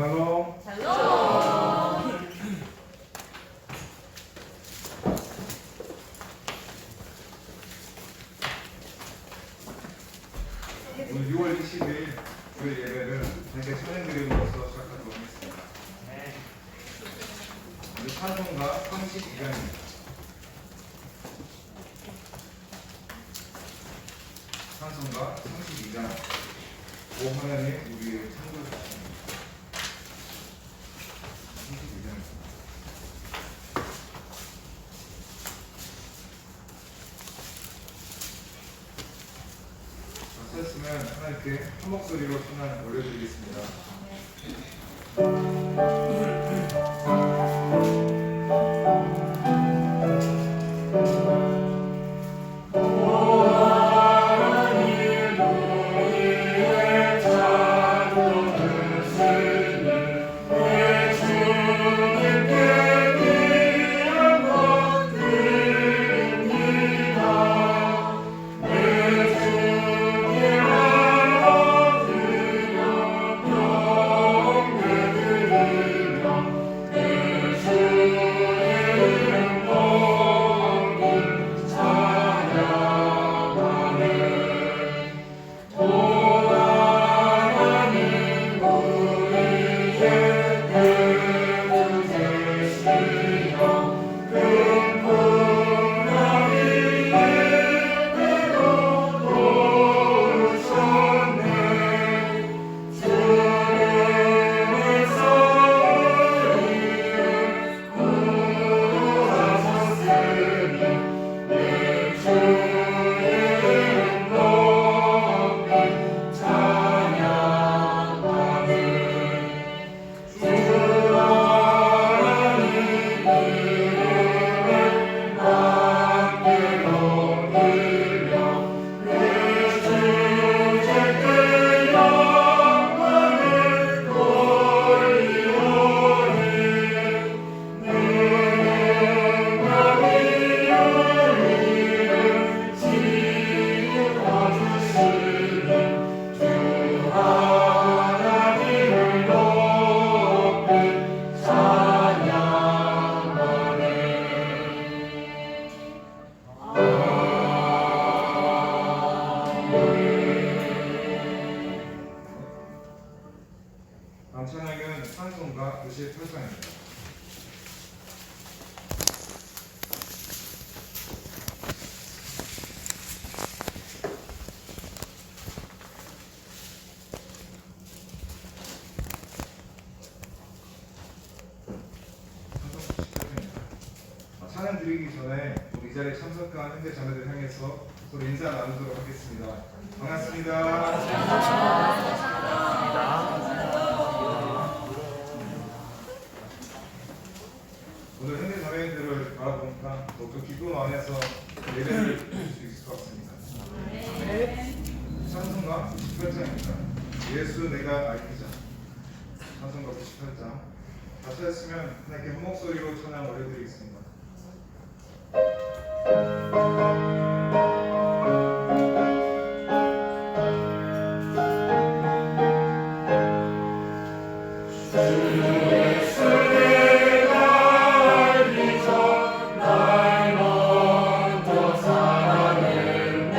샬롬. 오늘 6월 20일 교회 예배를 함께 찬양드림으로써 시작하도록 하겠습니다. 오늘 찬송가 32장입니다. 찬송가 32장. 오 하나님 우리의 창조주시옵소서. 하셨으면 하나님께 한 목소리로 찬양 올려드리겠습니다. 다음 찬양은 찬송가 98장입니다. 찬양 드리기 전에 우리 이 자리에 참석한 현대 자매들 향해서 서로 인사 나누도록 하겠습니다. 반갑습니다. 오늘 현대 자매들을 바라보니까 더욱더 기쁨 안에서 예배를 드릴 수 있을 것 같습니다. 찬송가 98장입니다. 예수 내가 알리자. 찬송가 98장. 다 찾았으면 하나님께 한 목소리로 찬양 올려드리겠습니다. 날 먼저 사랑했네.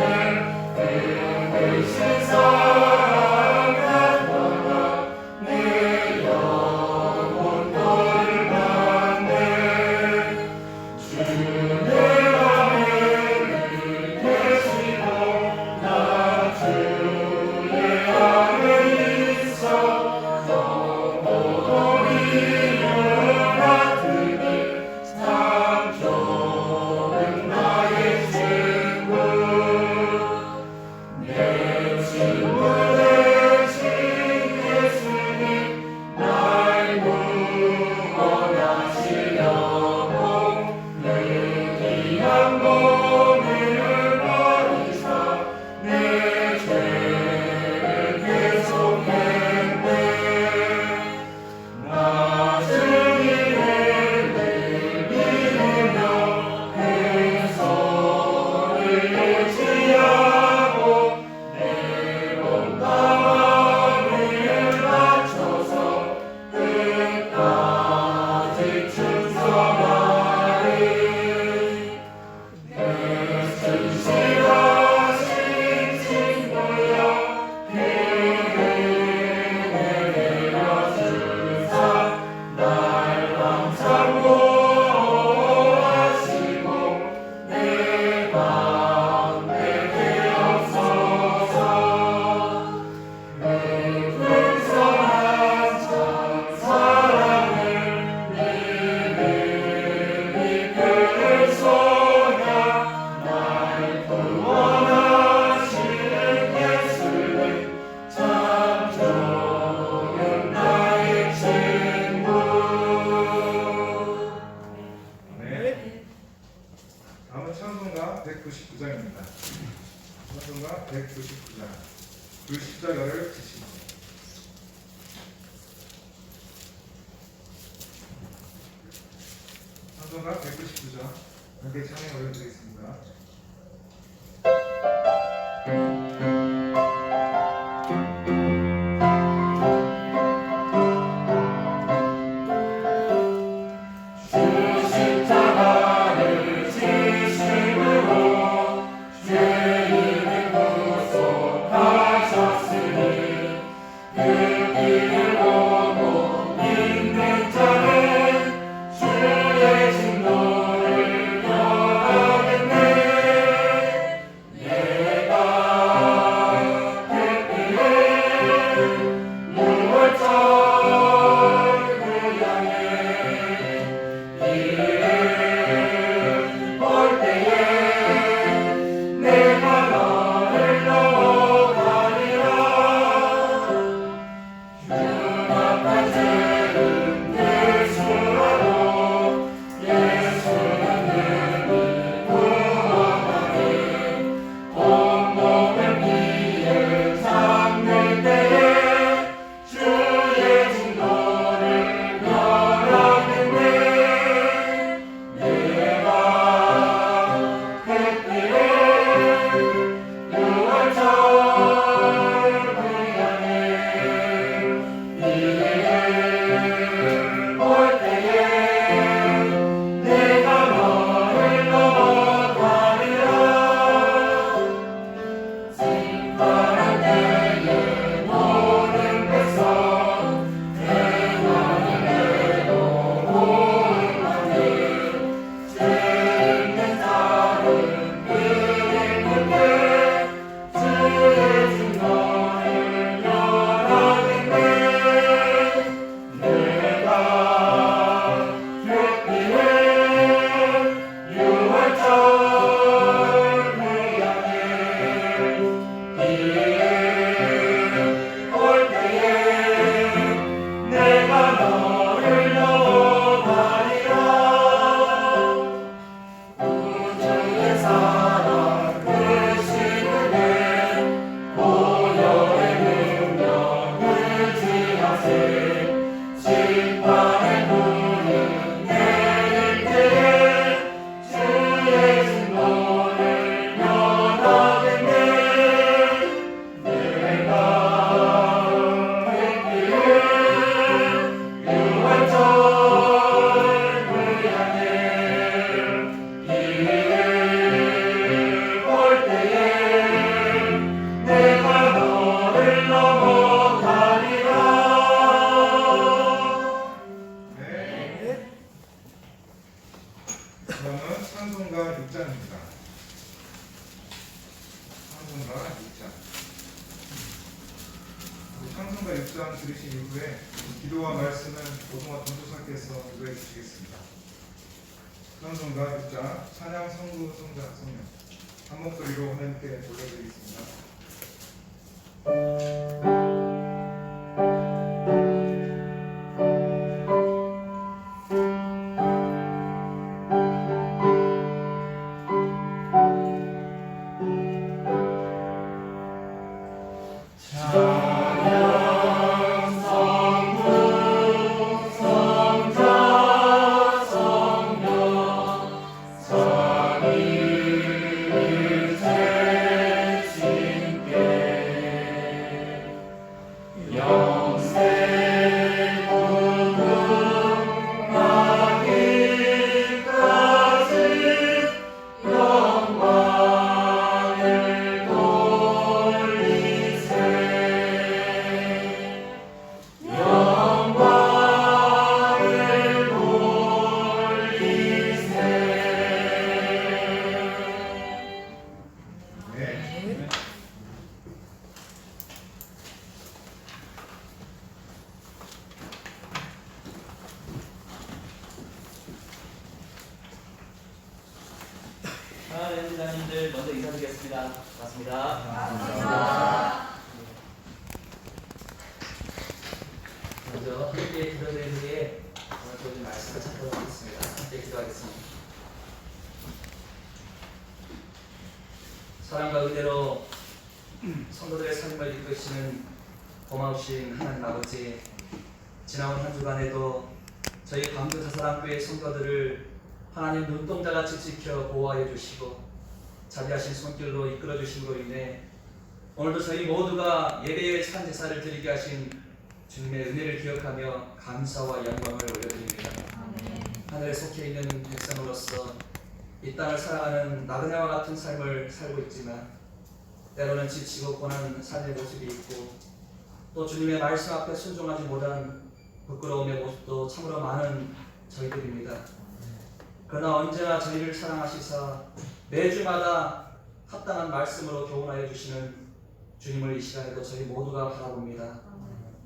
찬송가 199장 그 십자가를 지시고. 찬송가 199장 함께 찬양 올려드리겠습니다. 그러면 찬송가 6장입니다. 찬송가 6장. 찬송가 6장 들으신 이후에 기도와 말씀은 오동화 전도사께서 인도해 주시겠습니다. 찬송가 6장 찬양 성구 성자 성령 한 목소리로 하나님께 올려드리겠습니다. 연주자님들 먼저 인사드리겠습니다. 반갑습니다. 감사합니다. 먼저 함께 기도드리는 게 오늘 주어진 말씀을 찾도록 하겠습니다. 함께 기도하겠습니다. 사랑과 의대로 성도들의 삶을 이끄시는 고마우신 하나님 아버지, 지나온 한 주간에도 저희 광주 다사랑교회 성도들을 하나님 눈동자같이 지켜 보호하여 주시고 자비하신 손길로 이끌어 주심으로 인해 오늘도 저희 모두가 예배의 산 제사를 드리게 하신 주님의 은혜를 기억하며 감사와 영광을 올려드립니다. 하늘에 속해 있는 백성으로서 이 땅을 살아가는 나그네와 같은 삶을 살고 있지만 때로는 지치고 고난 삶의 모습이 있고 또 주님의 말씀 앞에 순종하지 못한 부끄러움의 모습도 참으로 많은 저희들입니다. 그러나 언제나 저희를 사랑하시사 매주마다 합당한 말씀으로 교훈하여 주시는 주님을 이 시간에도 저희 모두가 바라봅니다.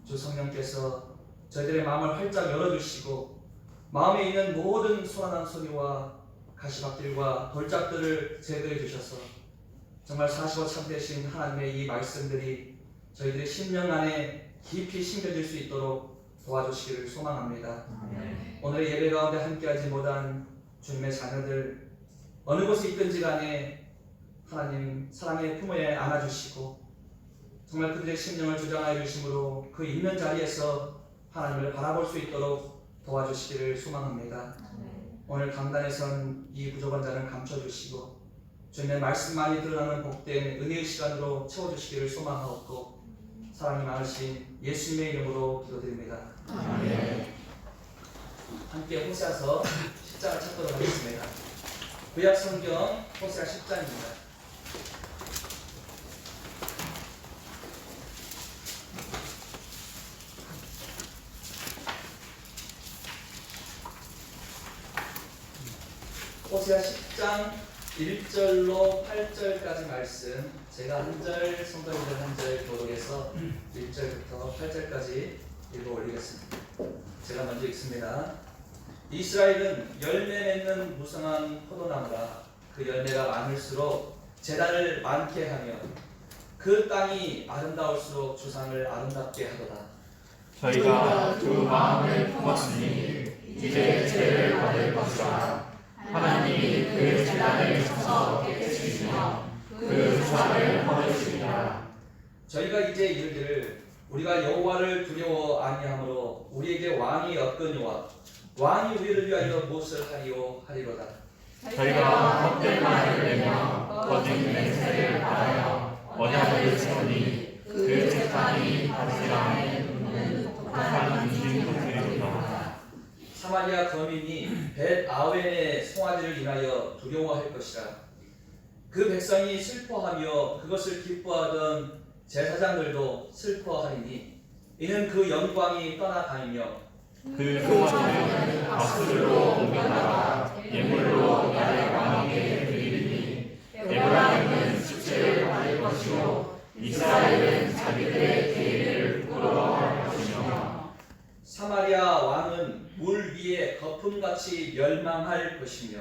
주 성령께서 저희들의 마음을 활짝 열어주시고 마음에 있는 모든 소란한 소리와 가시밭길과 돌짝들을 제거해 주셔서 정말 사시고 참되신 하나님의 이 말씀들이 저희들의 심령 안에 깊이 심겨질 수 있도록 도와주시기를 소망합니다. 오늘 예배 가운데 함께하지 못한 주님의 자녀들 어느 곳에 있든지 간에 하나님 사랑의 품에 안아주시고 정말 그들의 심령을 주장하여 주심으로 그 있는 자리에서 하나님을 바라볼 수 있도록 도와주시기를 소망합니다. 오늘 강단에 선 이 부족한 자는 감춰주시고 주님의 말씀만이 드러나는 복된 은혜의 시간으로 채워주시기를 소망하옵고 사랑이 많으신 예수님의 이름으로 기도드립니다. 함께 호세아서 10장을 찾도록 하겠습니다. 구약 성경 호세아 10장입니다. 호세아 10장 1절로 8절까지 말씀, 제가 한 절, 성도님들 한 절 교독해서 1절부터 8절까지 읽어 올리겠습니다. 제가 먼저 읽습니다. 이스라엘은 열매 맺는 무성한 포도나무라. 그 열매가 많을수록 제단을 많게 하며 그 땅이 아름다울수록 주상을 아름답게 하도다. 저희가 그 마음을 품었으니 이제 죄를 받을 것이라. 하나님이 그 제단을 쳐서 깨뜨리시며 그 주상을 버리시리라. 저희가 이제 이르기를 우리가 여호와를 두려워 아니하므로 우리에게 왕이 없거니와 왕이 우리를 위하여 무엇을 하리오 하리로다. 저희가 헛된 말을 내며 거짓 맹세를 받아여 언약을 세우니 그 재판이 바리새인의 눈은 독한 인중들이로다. 사마리아 거민이 벳 아웬의 송아지를 인하여 두려워할 것이라. 그 백성이 슬퍼하며 그것을 기뻐하던 제사장들도 슬퍼하리니 이는 그 영광이 떠나가며 그 송아지는 가수들로 옮겨다가 예물로 나의 왕에게 드리니 에브라임은 축제를 받을 것이요 이스라엘은 자기들의 계획을 부끄러워할 것이며 사마리아 왕은 물 위에 거품같이 멸망할 것이며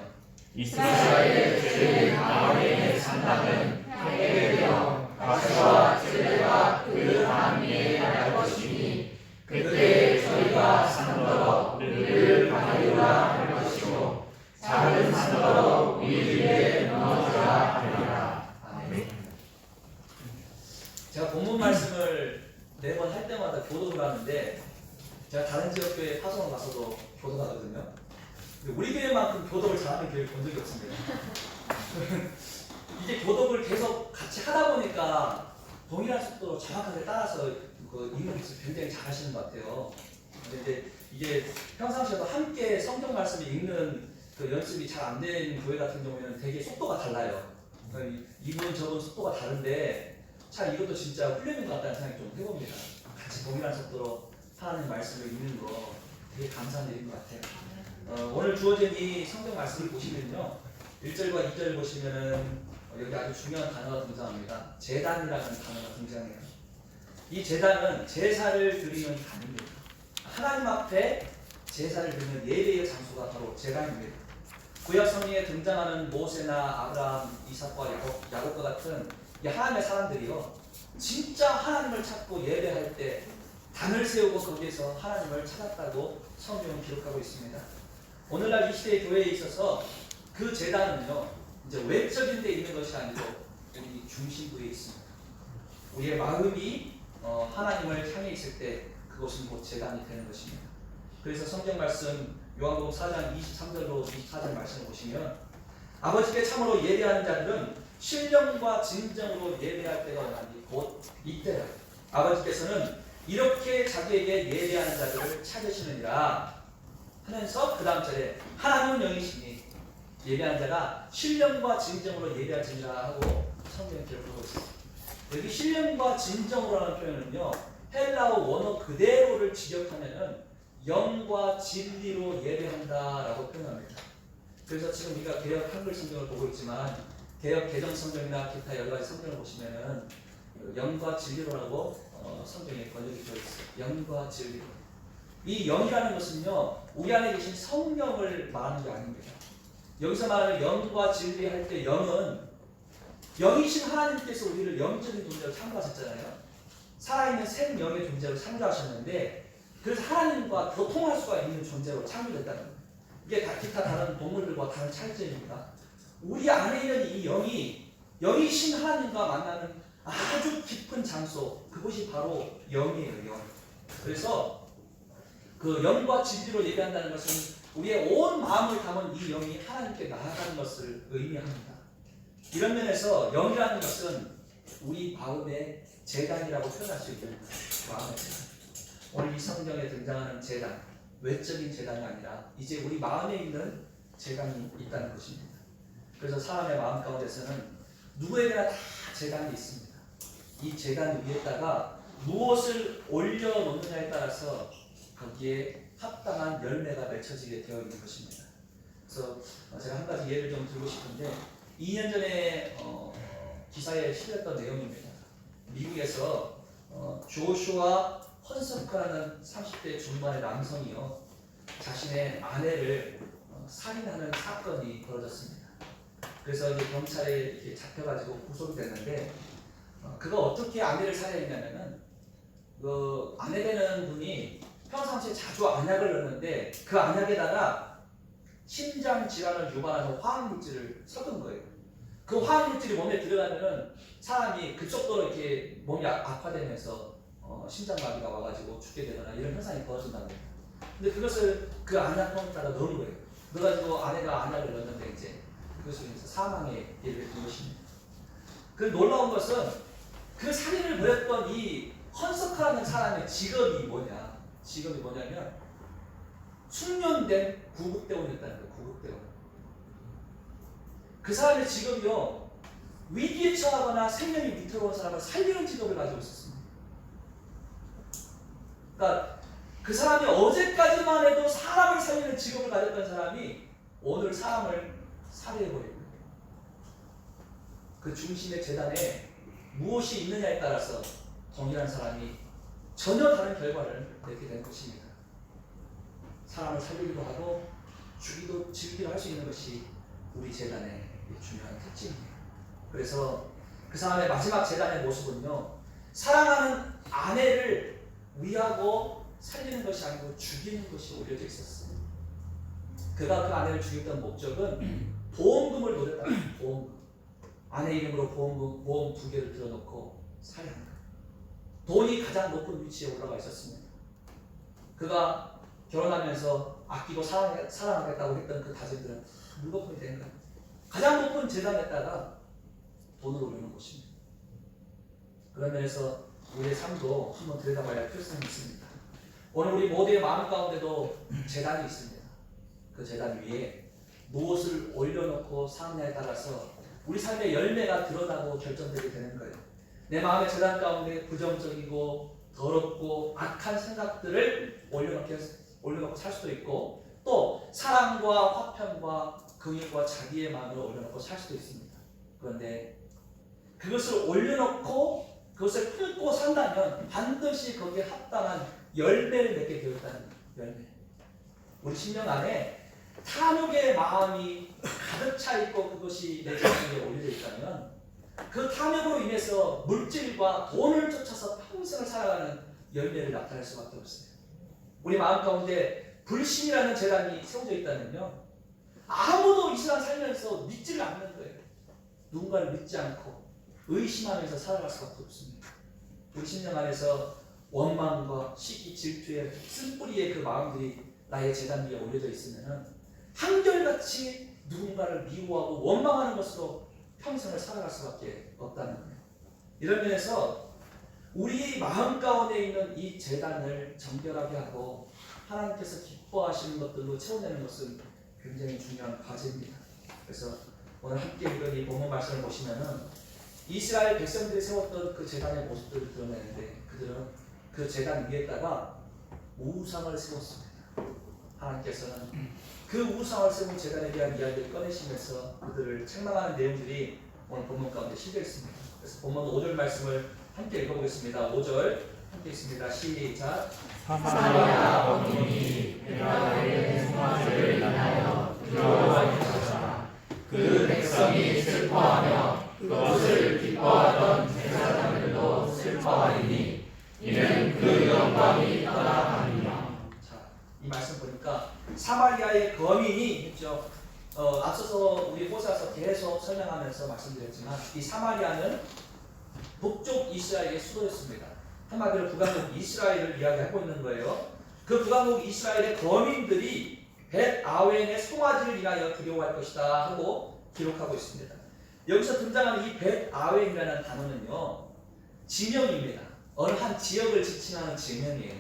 이스라엘의 죄는 아वे의 산당은 폐에 되어 가시와 찔레가 그 단 위에 나갈 것이니 그때 저희가 산더러 를 가리우라 할 것이요 작은 산더러 위 위에 무너지라 하리라. 아멘. 제가 본문 말씀을 매번 할 때마다 교독을 하는데 제가 다른 지역교회 파송을 가서도 교독하거든요. 우리 교회만큼 교독을 잘하는 교회 본 적이 없습니다. 이게 교독을 계속 같이 하다 보니까 동일한 속도로 정확하게 따라서 그 읽는 것을 굉장히 잘하시는 것 같아요. 근데 이제 이게 평상시에도 함께 성경 말씀을 읽는 그 연습이 잘 안 되는 교회 같은 경우에는 되게 속도가 달라요. 이분 저분 속도가 다른데 참 이것도 진짜 훈련인 것 같다는 생각이 좀 해봅니다. 같이 동일한 속도로 하나님 말씀을 읽는 거 되게 감사한 일인 것 같아요. 오늘 주어진 이 성경 말씀을 보시면요, 1절과 2절 보시면은 여기 아주 중요한 단어가 등장합니다. 제단이라는 단어가 등장해요. 이 제단은 제사를 드리는 단입니다. 하나님 앞에 제사를 드리는 예배의 장소가 바로 제단입니다. 구약 성경에 등장하는 모세나 아브라함, 이삭과 야곱과 같은 이 하나님의 사람들이요, 진짜 하나님을 찾고 예배할 때 단을 세우고 거기에서 하나님을 찾았다고 성경은 기록하고 있습니다. 오늘날 이 시대의 교회에 있어서 그 제단은요, 이제 외적인 데 있는 것이 아니고 우리 중심부에 있습니다. 우리의 마음이 하나님을 향해 있을 때 그것은 곧 제단이 되는 것입니다. 그래서 성경 말씀 요한복음 4장 23절로 24절 말씀을 보시면 아버지께 참으로 예배하는 자들은 신령과 진정으로 예배할 때가 오나니 곧 이때라. 아버지께서는 이렇게 자기에게 예배하는 자들을 찾으시느니라 하면서 그 다음 절에 하나님은 영이시니 예배하는 자가 신령과 진정으로 예배할지니라 하고 성경에 기록하고 있습니다. 여기 신령과 진정으로라는 표현은요, 헬라어 원어 그대로를 직역하면은 영과 진리로 예배한다라고 표현합니다. 그래서 지금 우리가 개역 한글 성경을 보고 있지만 개역 개정 성경이나 기타 여러 가지 성경을 보시면은 영과 진리로라고 성경에 번역이 되어 있어요. 영과 진리로. 이 영이라는 것은요, 우리 안에 계신 성령을 말하는 게 아닙니다. 여기서 말하는 영과 진리 할 때 영은 영이신 하나님께서 우리를 영적인 존재로 창조하셨잖아요. 살아있는 생명의 존재로 창조하셨는데 그래서 하나님과 교통할 수가 있는 존재로 창조됐다는 거예요. 이게 기타 다른 동물들과 다른 차이점입니다. 우리 안에 있는 이 영이 영이신 하나님과 만나는 아주 깊은 장소, 그곳이 바로 영이에요. 영. 그래서 그 영과 진리로 예배한다는 것은 우리의 온 마음을 담은 이 영이 하나님께 나아가는 것을 의미합니다. 이런 면에서 영이라는 것은 우리 마음의 제단이라고 표현할 수 있는 마음의 제단. 오늘 이 성경에 등장하는 제단, 외적인 제단이 아니라 이제 우리 마음에 있는 제단이 있다는 것입니다. 그래서 사람의 마음 가운데서는 누구에게나 다 제단이 있습니다. 이 제단 위에다가 무엇을 올려놓느냐에 따라서 거기에 합당한 열매가 맺혀지게 되어 있는 것입니다. 그래서 제가 한 가지 예를 좀 들고 싶은데 2년 전에 기사에 실렸던 내용입니다. 미국에서 조슈아 헌서크라는 30대 중반의 남성이요, 자신의 아내를 살인하는 사건이 벌어졌습니다. 그래서 이제 경찰에 이렇게 잡혀가지고 구속이 됐는데 그가 어떻게 아내를 살해했냐면은 그 아내 되는 분이 평상시에 자주 안약을 넣는데 그 안약에다가 심장 질환을 유발하는 화학물질을 섞은 거예요. 그 화학물질이 몸에 들어가면은 사람이 급속도로 이렇게 몸이 악화되면서 심장마비가 와가지고 죽게 되거나 이런 현상이 벌어진다는 거예요. 근데 그것을 그 안약통에다가 넣은 거예요. 넣어가지고 아내가 안약을 넣었는데 이제 그것을 인해서 사망에 이르는 것입니다. 그 놀라운 것은 그 살인을 벌였던 이 헌서크라는 사람의 직업이 뭐냐? 직업이 뭐냐면 숙련된 구급대원이었다는 거예요. 구급대원. 그 사람의 직업이요, 위기에 처하거나 생명이 위태로운 사람을 살리는 직업을 가지고 있었습니다. 그러니까 그 사람이 어제까지만 해도 사람을 살리는 직업을 가졌던 사람이 오늘 사람을 살해해버리고 그 중심의 재단에 무엇이 있느냐에 따라서 동일한 사람이 전혀 다른 결과를 맺게 된 것입니다. 사람을 살리기도 하고 죽이기도 할 수 있는 것이 우리 재단의 중요한 특징입니다. 그래서 그 사람의 마지막 재단의 모습은요, 사랑하는 아내를 위하고 살리는 것이 아니고 죽이는 것이 오려져 있었어요. 그가 그 아내를 죽였던 목적은 보험금을 노렸다는 거예요. 보험금. 아내 이름으로 보험 2개를 들어놓고 살해한 거예요. 돈이 가장 높은 위치에 올라가 있었습니다. 그가 결혼하면서 아끼고 사랑하겠다고 했던 그 다짐들은 물거품이 된 거예요. 가장 높은 재단에다가 돈을 올리는 것입니다. 그런 면에서 우리의 삶도 한번 들여다봐야 할 필요성이 있습니다. 오늘 우리 모두의 마음 가운데도 재단이 있습니다. 그 재단 위에 무엇을 올려놓고 사느냐에 따라서 우리 삶의 열매가 드러나고 결정되게 되는 거예요. 내 마음의 재단 가운데 부정적이고 더럽고 악한 생각들을 올려놓고 살 수도 있고, 또 사랑과 화평과 긍휼과 자기의 마음을 올려놓고 살 수도 있습니다. 그런데 그것을 올려놓고 그것을 품고 산다면 반드시 거기에 합당한 열매를 맺게 되어 있다는 열매. 우리 심령 안에 탐욕의 마음이 가득 차 있고 그것이 내 자신에 올려져 있다면 그 탐욕으로 인해서 물질과 돈을 쫓아서 평생을 살아가는 열매를 나타낼 수밖에 없어요. 우리 마음 가운데 불신이라는 재단이 세워져 있다면요, 아무도 이 세상 살면서 믿지를 않는 거예요. 누군가를 믿지 않고 의심하면서 살아갈 수밖에 없습니다. 우리 심령 안에서 원망과 시기, 질투의 쓴뿌리의 그 마음들이 나의 제단 위에 올려져 있으면은 한결같이 누군가를 미워하고 원망하는 것으로 평생을 살아갈 수밖에 없다는 거예요. 이런 면에서 우리 마음 가운데 있는 이 제단을 정결하게 하고 하나님께서 기뻐하시는 것들로 채워내는 것은 굉장히 중요한 과제입니다. 그래서 오늘 함께 읽은 이 본문 말씀을 보시면은 이스라엘 백성들이 세웠던 그 제단의 모습들을 드러내는데 그들은 그 제단 위에다가 우상을 세웠습니다. 하나님께서는 그 우상을 세운 제단에 대한 이야기를 꺼내시면서 그들을 책망하는 내용들이 오늘 본문 가운데 실려 있습니다. 그래서 본문 5절 말씀을 함께 읽어보겠습니다. 5절 함께 있습니다. 시작. 사마리아 왕님이 베라의 송아지를 인하여 두려워하였으나 그 백성이 슬퍼하며 그것을 기뻐하던 제사장들도 슬퍼하리니 이는 그 영광이 떠나가니라. 자, 이 말씀 보니까 사마리아의 거민이 했죠. 앞서서 우리 호사서 계속 설명하면서 말씀드렸지만 이 사마리아는 북쪽 이스라엘의 수도였습니다. 한마디로 북왕국 이스라엘을 이야기하고 있는 거예요. 그 북왕국 이스라엘의 거민들이 벳 아웬의 송아지를 인하여 두려워할 것이다 하고 기록하고 있습니다. 여기서 등장하는 이 벳 아웬이라는 단어는요, 지명입니다. 어느 한 지역을 지칭하는 지명이에요.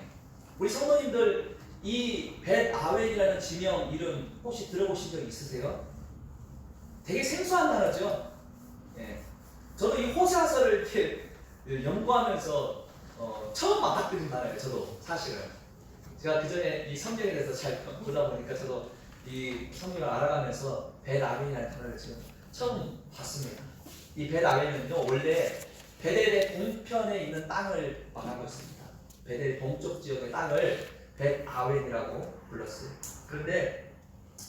우리 성도님들 이 벳 아웬이라는 지명 이름 혹시 들어보신 적 있으세요? 되게 생소한 단어죠. 예. 저도 이 호세아서를 이렇게 연구하면서 처음 알아들은 단어예요. 저도 사실은 제가 그 전에 이 성경에 대해서 잘 보다 보니까 저도 이 성경을 알아가면서 벳 아웬이라는 단어를 지금 처음 봤습니다. 이 벳 아웬은요 원래 베델의 동편에 있는 땅을 말하고 있습니다. 베델 동쪽 지역의 땅을 벳 아웬이라고 불렀어요. 그런데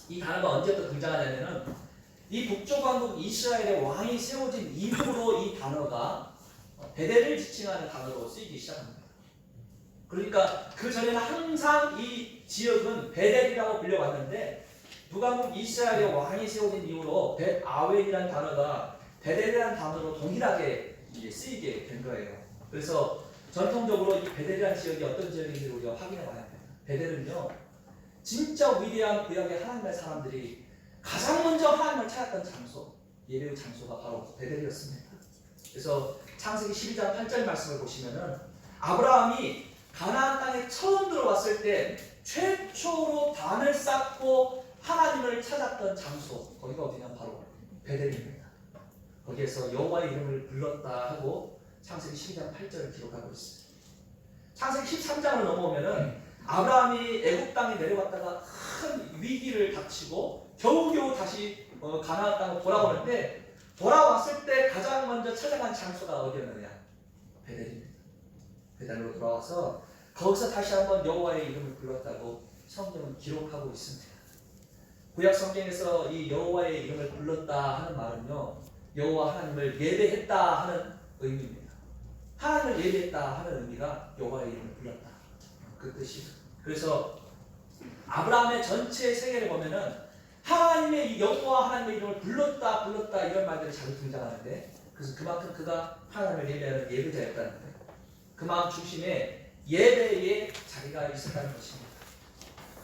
이 단어가 언제부터 등장하냐면은 이 북쪽 왕국 이스라엘의 왕이 세워진 이후로 이 단어가 베델을 지칭하는 단어로 쓰이기 시작합니다. 그러니까 그 전에는 항상 이 지역은 베델이라고 불려왔는데 북왕국 이스라엘의 왕이 세워진 이후로 벳 아웬이라는 단어가 베델이라는 단어로 동일하게 쓰이게 된 거예요. 그래서 전통적으로 이 베델이라는 지역이 어떤 지역인지 우리가 확인해 봐야 합니다. 베델은요, 진짜 위대한 구약의 하나님의 사람들이 가장 먼저 하나님을 찾았던 장소, 예배의 장소가 바로 베델이었습니다. 그래서 창세기 12장 8절 말씀을 보시면은 아브라함이 가나안 땅에 처음 들어왔을 때 최초로 단을 쌓고 하나님을 찾았던 장소, 거기가 어디냐 바로 베델입니다. 거기에서 여호와의 이름을 불렀다 하고 창세기 12장 8절을 기록하고 있어요. 창세기 13장을 넘어오면은 아브라함이 애굽 땅에 내려갔다가 큰 위기를 닥치고 겨우겨우 다시 가나안 땅으로 돌아오는데 돌아왔을 때 가장 먼저 찾아간 장소가 어디였느냐? 베델입니다. 베델로 돌아와서 거기서 다시 한번 여호와의 이름을 불렀다고 성경은 기록하고 있습니다. 구약 성경에서 이 여호와의 이름을 불렀다 하는 말은요, 여호와 하나님을 예배했다 하는 의미입니다. 하나님을 예배했다 하는 의미가 여호와의 이름을 불렀다 그 뜻이죠. 그래서 아브라함의 전체 세계를 보면은 하나님의 여호와 하나님의 이름을 불렀다 이런 말들이 자주 등장하는데, 그래서 그만큼 그가 하나님을 예배하는 예배자였다는 거예요. 그 마음 중심에 예배의 자리가 있었다는 것입니다.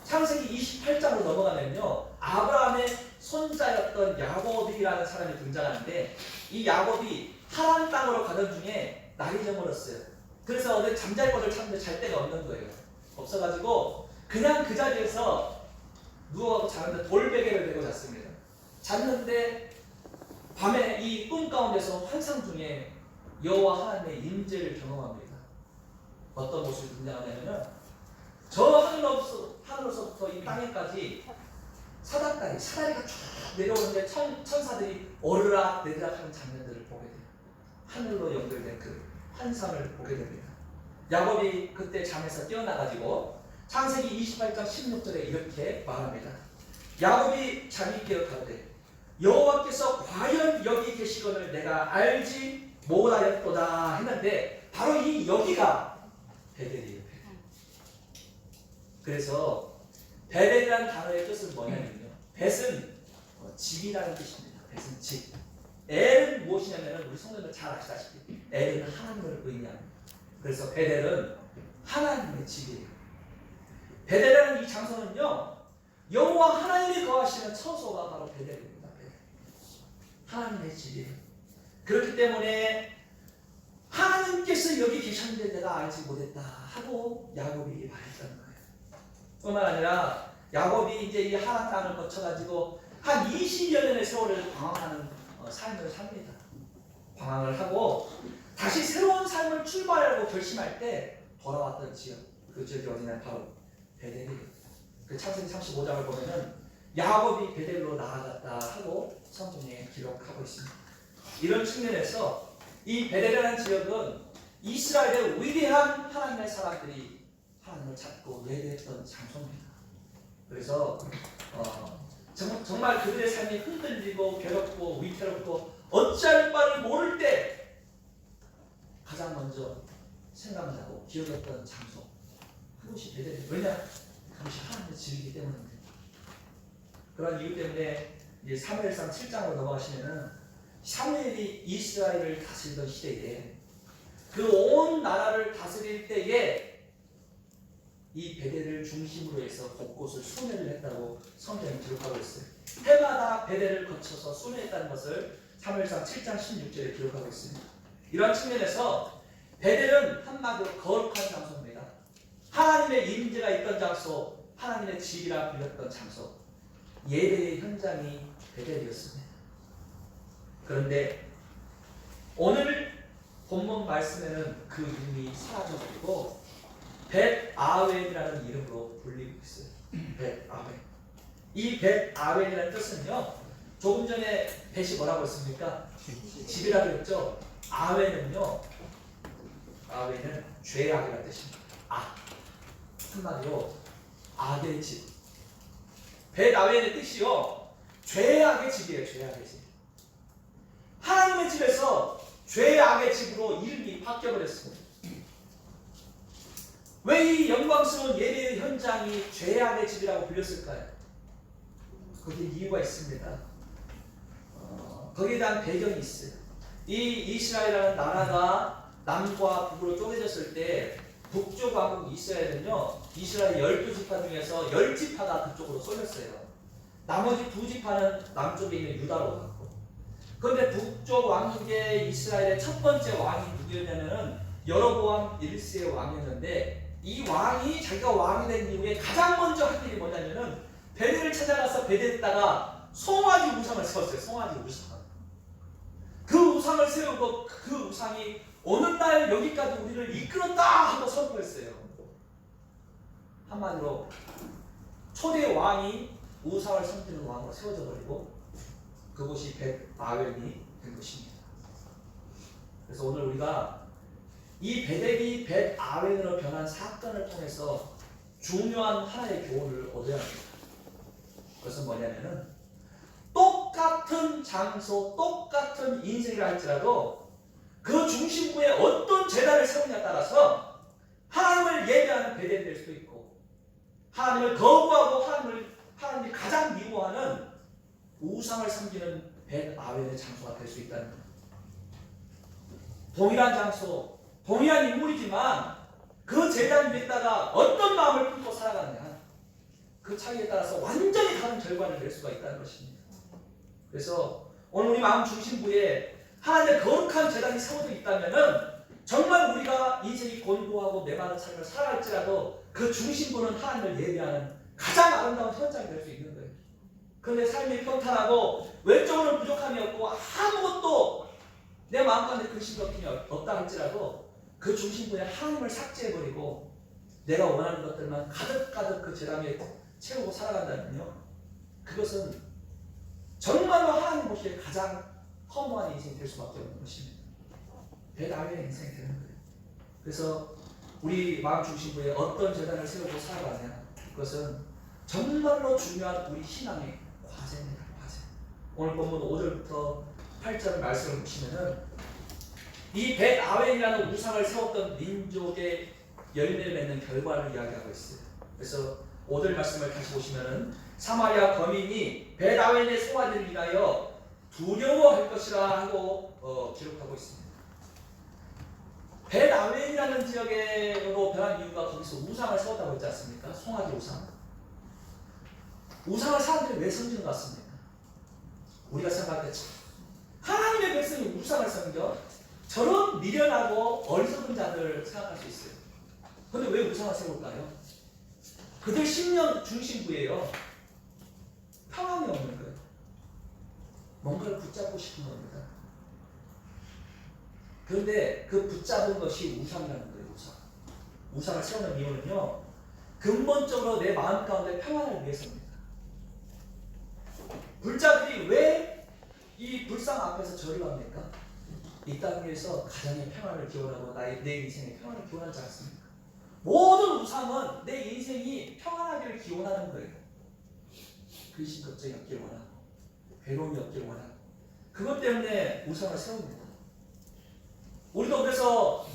창세기 28장으로 넘어가면요, 아브라함의 손자였던 야곱이라는 사람이 등장하는데 이 야곱이 하란 땅으로 가던 중에 날이 저물었어요. 그래서 어디 잠잘 곳을 찾는데 잘 데가 없는 거예요. 없어가지고 그냥 그 자리에서 누워서 자는데 돌베개를 대고 잤습니다. 잤는데 밤에 이 꿈 가운데서 환상 중에 여호와 하나님의 임재를 경험합니다. 어떤 모습이 등장하냐면은 저 하늘로서부터 이 땅에까지 사다리가 쭉 내려오는데 천사들이 오르락 내리락 하는 장면들을 보게 돼요. 하늘로 연결된 그 환상을 보게 됩니다. 야곱이 그때 잠에서 깨어나가지고 창세기 28장 16절에 이렇게 말합니다. 야곱이 잠이 깨어 가로되 여호와께서 과연 여기 계시거늘 내가 알지 못하였도다 했는데 바로 이 여기가 베델이에요. 그래서 베델이라는 단어의 뜻은 뭐냐면요, 벳은 집이라는 뜻입니다. 벳은 집. 엘은 무엇이냐면 우리 성도들 잘 아시다시피 엘은 하나님을 의미합니다. 그래서 베델은 하나님의 집이에요. 베델이라는 이 장소는요, 여호와 하나님이 거하시는 처소가 바로 베델입니다. 베델. 하나님의 집이에요. 그렇기 때문에 하나님께서 여기 계셨는데 내가 알지 못했다 하고 야곱이 말했던 거예요. 뿐만 아니라 야곱이 이제 이 하란 땅을 거쳐가지고 한 20여 년의 세월을 방황하는 삶을 삽니다. 방황을 하고 다시 새로운 삶을 출발하려고 결심할 때 돌아왔던 지역, 그 지역이 어디냐, 바로 베델이에요. 그 창세기 35장을 보면은 야곱이 베델로 나아갔다 하고 성경에 기록하고 있습니다. 이런 측면에서 이 베델이라는 지역은 이스라엘의 위대한 하나님의 사람들이 하나님을 찾고 예배했던 장소입니다. 그래서 정말 그들의 삶이 흔들리고 괴롭고 위태롭고 어찌할 바를 모를 때 가장 먼저 생각나고 기억했던 장소, 그것이 베델이에요. 왜냐? 그것이 하나님의 집이기 때문입니다. 그런 이유 때문에 이제 사무엘상 7장으로 넘어가시면은 사무엘이 이스라엘을 다스리던 시대에 그 온 나라를 다스릴 때에 이 베델을 중심으로 해서 곳곳을 순회를 했다고 성경이 기록하고 있어요. 해마다 베델을 거쳐서 순회했다는 것을 사무엘상 7장 16절에 기록하고 있습니다. 이런 측면에서 베델은 한마디로 거룩한 장소입니다. 하나님의 임재가 있던 장소, 하나님의 집이라 불렸던 장소, 예배의 현장이 베델이었습니다. 그런데 오늘 본문 말씀에는 그 이름이 사라져버리고 벳아웬이라는 이름으로 불리고 있어요. 벳아웬. 이 벳아웬이라는 뜻은요, 조금 전에 벳이 뭐라고 했습니까? 집이라고 했죠. 아웬은요, 아웬은 죄악이라는 뜻입니다. 한마디로 악의 집. 벳아웬의 뜻이요, 죄악의 집이에요. 죄악의 집. 하나님의 집에서 죄악의 집으로 이름이 바뀌어버렸습니다. 왜 이 영광스러운 예배의 현장이 죄악의 집이라고 불렸을까요? 거기에 이유가 있습니다. 거기에 대한 배경이 있어요. 이 이스라엘이라는 나라가 남과 북으로 쪼개졌을 때 북쪽 왕국 이스라엘은요, 이스라엘 12지파 중에서 10지파가 그쪽으로 쏠렸어요. 나머지 2지파는 남쪽에 있는 유다로 갔고, 그런데 북쪽 왕국의 이스라엘의 첫 번째 왕이 누구였냐면은 여로보암 1세의 왕이었는데, 이 왕이 자기가 왕이 된 이후에 가장 먼저 한 일이 뭐냐면은 베델을 찾아가서 베델에다가 송아지 우상을 세웠어요. 송아지 우상. 그 우상을 세우고 그 우상이 어느 날 여기까지 우리를 이끌었다 하고 선포했어요. 한마디로 초대 왕이 우상을 섬기는 왕으로 세워져 버리고 그곳이 벳아웬이 된 것입니다. 그래서 오늘 우리가 이 베델이 벳아웬으로 변한 사건을 통해서 중요한 하나의 교훈을 얻어야 합니다. 그것은 뭐냐면은 똑같은 장소, 똑같은 인생이라 할지라도 그 중심부에 어떤 제단을 세우냐에 따라서 하나님을 예배하는 베델이 될 수도 있고, 하나님을 거부하고 하나님이 가장 미워하는 우상을 섬기는 벳아웬의 장소가 될 수 있다는 겁니다. 동일한 장소, 동일한 인물이지만 그 제단 위에다가 어떤 마음을 품고 살아가느냐, 그 차이에 따라서 완전히 다른 결과를 낼 수가 있다는 것입니다. 그래서 오늘 우리 마음 중심부에 하나님의 거룩한 제단이 세워져 있다면은 정말 우리가 인생이 곤고하고 메마른 삶을 살아갈지라도 그 중심부는 하나님을 예배하는 가장 아름다운 현장이 될 수 있는 거예요. 그런데 삶이 평탄하고 외적으로는 부족함이 없고 아무것도 내 마음 가운데 근심이 없다 할지라도 그 중심부에 하나님을 삭제해버리고 내가 원하는 것들만 가득가득 그 제단 위에 채우고 살아간다면요, 그것은 정말로 하나님 보시기에 가장 허무한 인생이 될 수밖에 없는 것입니다. 벳아웬의 인생이 되는 거예요. 그래서 우리 마음 중심부에 어떤 제단을 세우고 살아가냐, 그것은 정말로 중요한 우리 신앙의 과제입니다. 과제. 오늘 본문 5절부터 8절 말씀을 보시면은 이 벳아웬이라는 우상을 세웠던 민족의 열매를 맺는 결과를 이야기하고 있어요. 그래서 5절 말씀을 다시 보시면은 사마리아 거민이 벳아웬의 송아지를 인하여 두려워할 것이라 하고 기록하고 있습니다. 벳아웬이라는 베들레헴이라는 지역으로 변한 이유가 거기서 우상을 세웠다고 했지 않습니까? 송아지 우상. 우상을 사람들이 왜 섬기는 것 같습니까? 우리가 생각할 때 참, 하나님의 백성이 우상을 섬겨? 저런 미련하고 어리석은 자들 생각할 수 있어요. 그런데 왜 우상을 세울까요? 그들 신령 중심부예요. 평안이 없는 거예요. 뭔가를 붙잡고 싶은 겁니다. 그런데 그 붙잡은 것이 우상이라는 거예요. 우상을 세우는 이유는요, 근본적으로 내 마음 가운데 평안을 위해서입니다. 불자들이 왜 이 불상 앞에서 절을 합니까? 이 땅 위에서 가정의 평안을 기원하고 내 인생의 평안을 기원하지 않습니까? 모든 우상은 내 인생이 평안하기를 기원하는 거예요. 근심 걱정이 없기를 원하고, 괴로움이 없기를 원하고, 그것 때문에 우상을 세웁니다. 우리도 그래서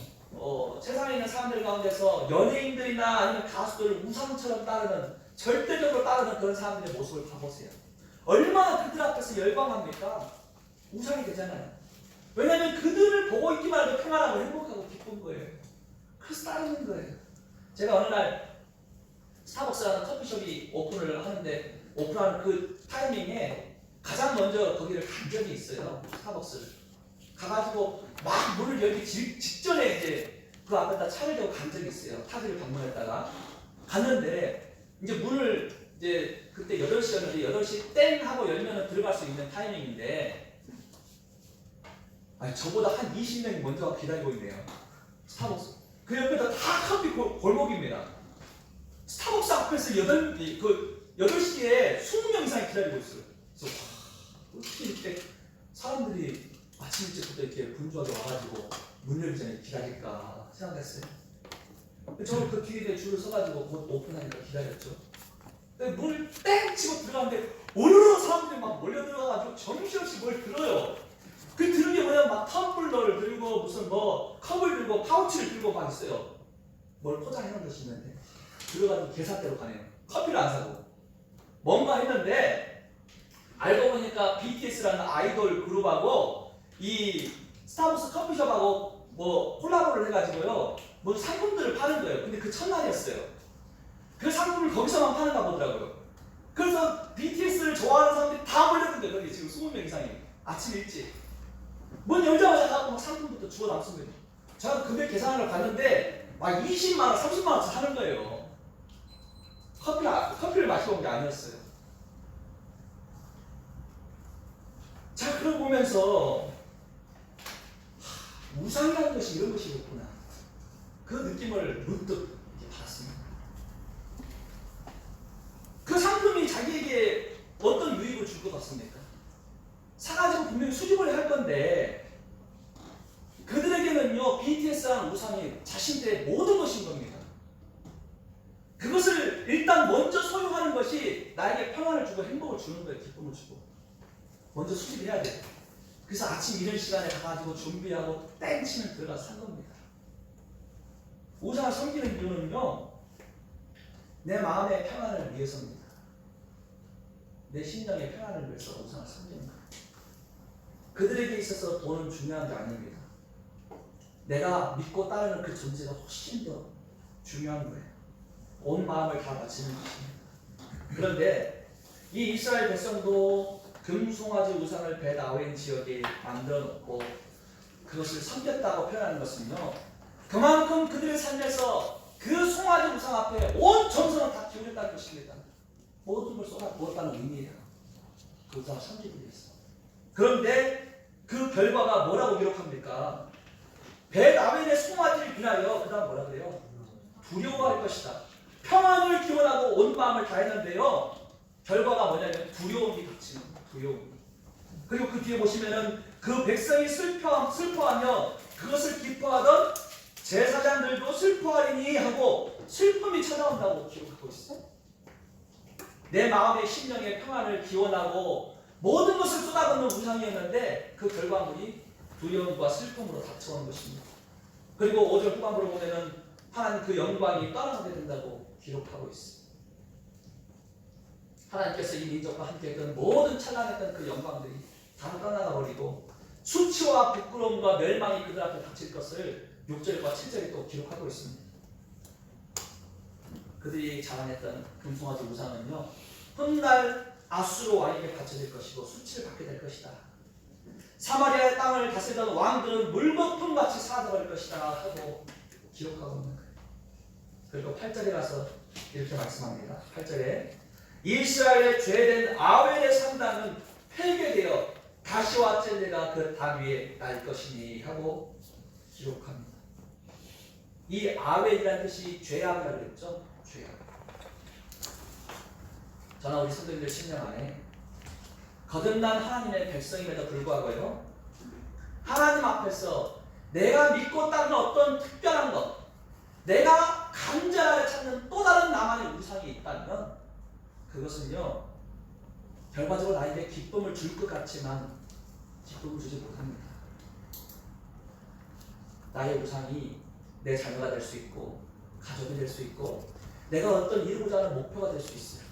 세상에 있는 사람들 가운데서 연예인들이나 아니면 가수들을 우상처럼 따르는, 절대적으로 따르는 그런 사람들의 모습을 봐보세요. 얼마나 그들 앞에서 열광합니까? 우상이 되잖아요. 왜냐하면 그들을 보고 있기만 해도 평안하고 행복하고 기쁜 거예요. 그래서 따르는 거예요. 제가 어느 날 스타벅스라는 커피숍이 오픈하는 그 타이밍에 가장 먼저 거기를 간 적이 있어요. 스타벅스를 가가지고 막 문을 열기 직전에 이제 그 앞에다 차를 대고 간 적이 있어요. 타지를 방문했다가 갔는데 이제 문을 이제 그때 8시였는데 8시 땡 하고 열면은 들어갈 수 있는 타이밍인데, 아니 저보다 한 20명이 먼저 기다리고 있네요. 스타벅스 그 옆에다 다 커피 골목입니다. 스타벅스 앞에서 8시에 20명 이상이 기다리고 있어요. 그래서 어떻게 이렇게 사람들이 아침 일찍부터 이렇게 분주하게 와가지고 문 열기 전에 기다릴까 생각했어요. 저는 그 뒤에 줄을 서가지고 곧 오픈하니까 기다렸죠. 근데 문을 땡 치고 들어가는데 오르르 사람들이 막 몰려 들어가가지고 정신없이 뭘 들어요. 그 들은 게 뭐냐면 막 텀블러를 들고 무슨 뭐 컵을 들고 파우치를 들고 막 있어요. 뭘 포장해놓은 것이 있는데 들어가지고 계산대로 가네요. 커피를 안 사고 뭔가 했는데 알고 보니까 BTS라는 아이돌 그룹하고 이 스타벅스 커피숍하고 뭐 콜라보를 해가지고요 뭐 상품들을 파는 거예요. 근데 그 첫날이었어요. 그 상품을 거기서만 파는가 보더라고요. 그래서 BTS를 좋아하는 사람들이 다 몰렸는데 거기 지금 20명 이상이 아침 일찍 문 열자마자 가고 막 상품부터 주워 담습니다. 제가 금액 계산하러 갔는데 막 20만원, 30만원씩 하는 거예요. 커피를 마시고 온 게 아니었어요. 자, 그걸 보면서 우상이라는 것이 이런 것이겠구나. 그 느낌을 문득 이렇게 받았습니다. 그 상품이 자기에게 어떤 유익을 줄 것 같습니까? 사가지고 분명히 수집을 할 건데 그들에게는요 BTS라는 우상이 자신들의 모든 것인 겁니다. 그것을 일단 먼저 소유하는 것이 나에게 평안을 주고 행복을 주는 거예요. 기쁨을 주고 먼저 수집해야 돼요. 그래서 아침 이른 시간에 가가지고 준비하고 땡 치면 들어가서 산 겁니다. 우상을 섬기는 이유는요 내 마음의 평안을 위해서입니다. 내 심령의 평안을 위해서 우상을 섬기는 거예요. 그들에게 있어서 돈은 중요한 게 아닙니다. 내가 믿고 따르는 그 존재가 훨씬 더 중요한 거예요. 온 마음을 다 바치는 것입니다. 그런데 이 이스라엘 백성도 금송아지 우상을 벳아웬 지역에 만들어 놓고 그것을 섬겼다고 표현하는 것은요 그만큼 그들의 삶에서 그 송아지 우상 앞에 온 정성을 다 기울였다는 것입니다. 모든 걸 쏟아부었다는 의미예요. 그 우상을 섬기기 위해서. 그런데 그 결과가 뭐라고 기록합니까? 벳아웬의 송아지를 인하여 그 다음 뭐라 그래요? 두려워할 것이다. 평안을 기원하고 온 마음을 다했는데요 결과가 뭐냐면 두려움이 닥치는 거예요. 두려움. 그리고 그 뒤에 보시면은 그 백성이 슬퍼하며 그것을 기뻐하던 제사장들도 슬퍼하리니 하고 슬픔이 찾아온다고 기록하고 있어요. 내 마음의 심령의 평안을 기원하고 모든 것을 쏟아붓는 우상이었는데 그 결과물이 두려움과 슬픔으로 닥쳐오는 것입니다. 그리고 5절 후반부를 보면은 하나님 그 영광이 떠나가게 된다고 기록하고 있습니다. 하나님께서 이 민족과 함께 했던 모든 찬란했던 그 영광들이 다 떠나가 버리고 수치와 부끄러움과 멸망이 그들 앞에 닥칠 것을 6절과 7절이 또 기록하고 있습니다. 그들이 자랑했던 금송아지 우상은요, 훗날 아수르 왕에게 바쳐질 것이고 수치를 받게 될 것이다. 사마리아의 땅을 다스리던 왕들은 물거품같이 사라져버릴 것이다 하고 기록하고 있는 거예요. 그리고 8절에 가서 이렇게 말씀합니다. 8절에 이스라엘의 죄된 아벨의 산당은 폐괴되어 가시와 젤레가 그 단 위에 날 것이니 하고 기록합니다. 이 아벨이라는 뜻이 죄악이라고 그랬죠. 죄악. 저나 우리 성도님들 심령 안에 거듭난 하나님의 백성임에도 불구하고요, 하나님 앞에서 내가 믿고 따르는 어떤 특별한 것, 내가 간절하게 찾는 또 다른 나만의 우상이 있다면 그것은요, 결과적으로 나에게 기쁨을 줄 것 같지만 기쁨을 주지 못합니다. 나의 우상이 내 자녀가 될 수 있고 가족이 될 수 있고 내가 어떤 이루고자 하는 목표가 될 수 있어요.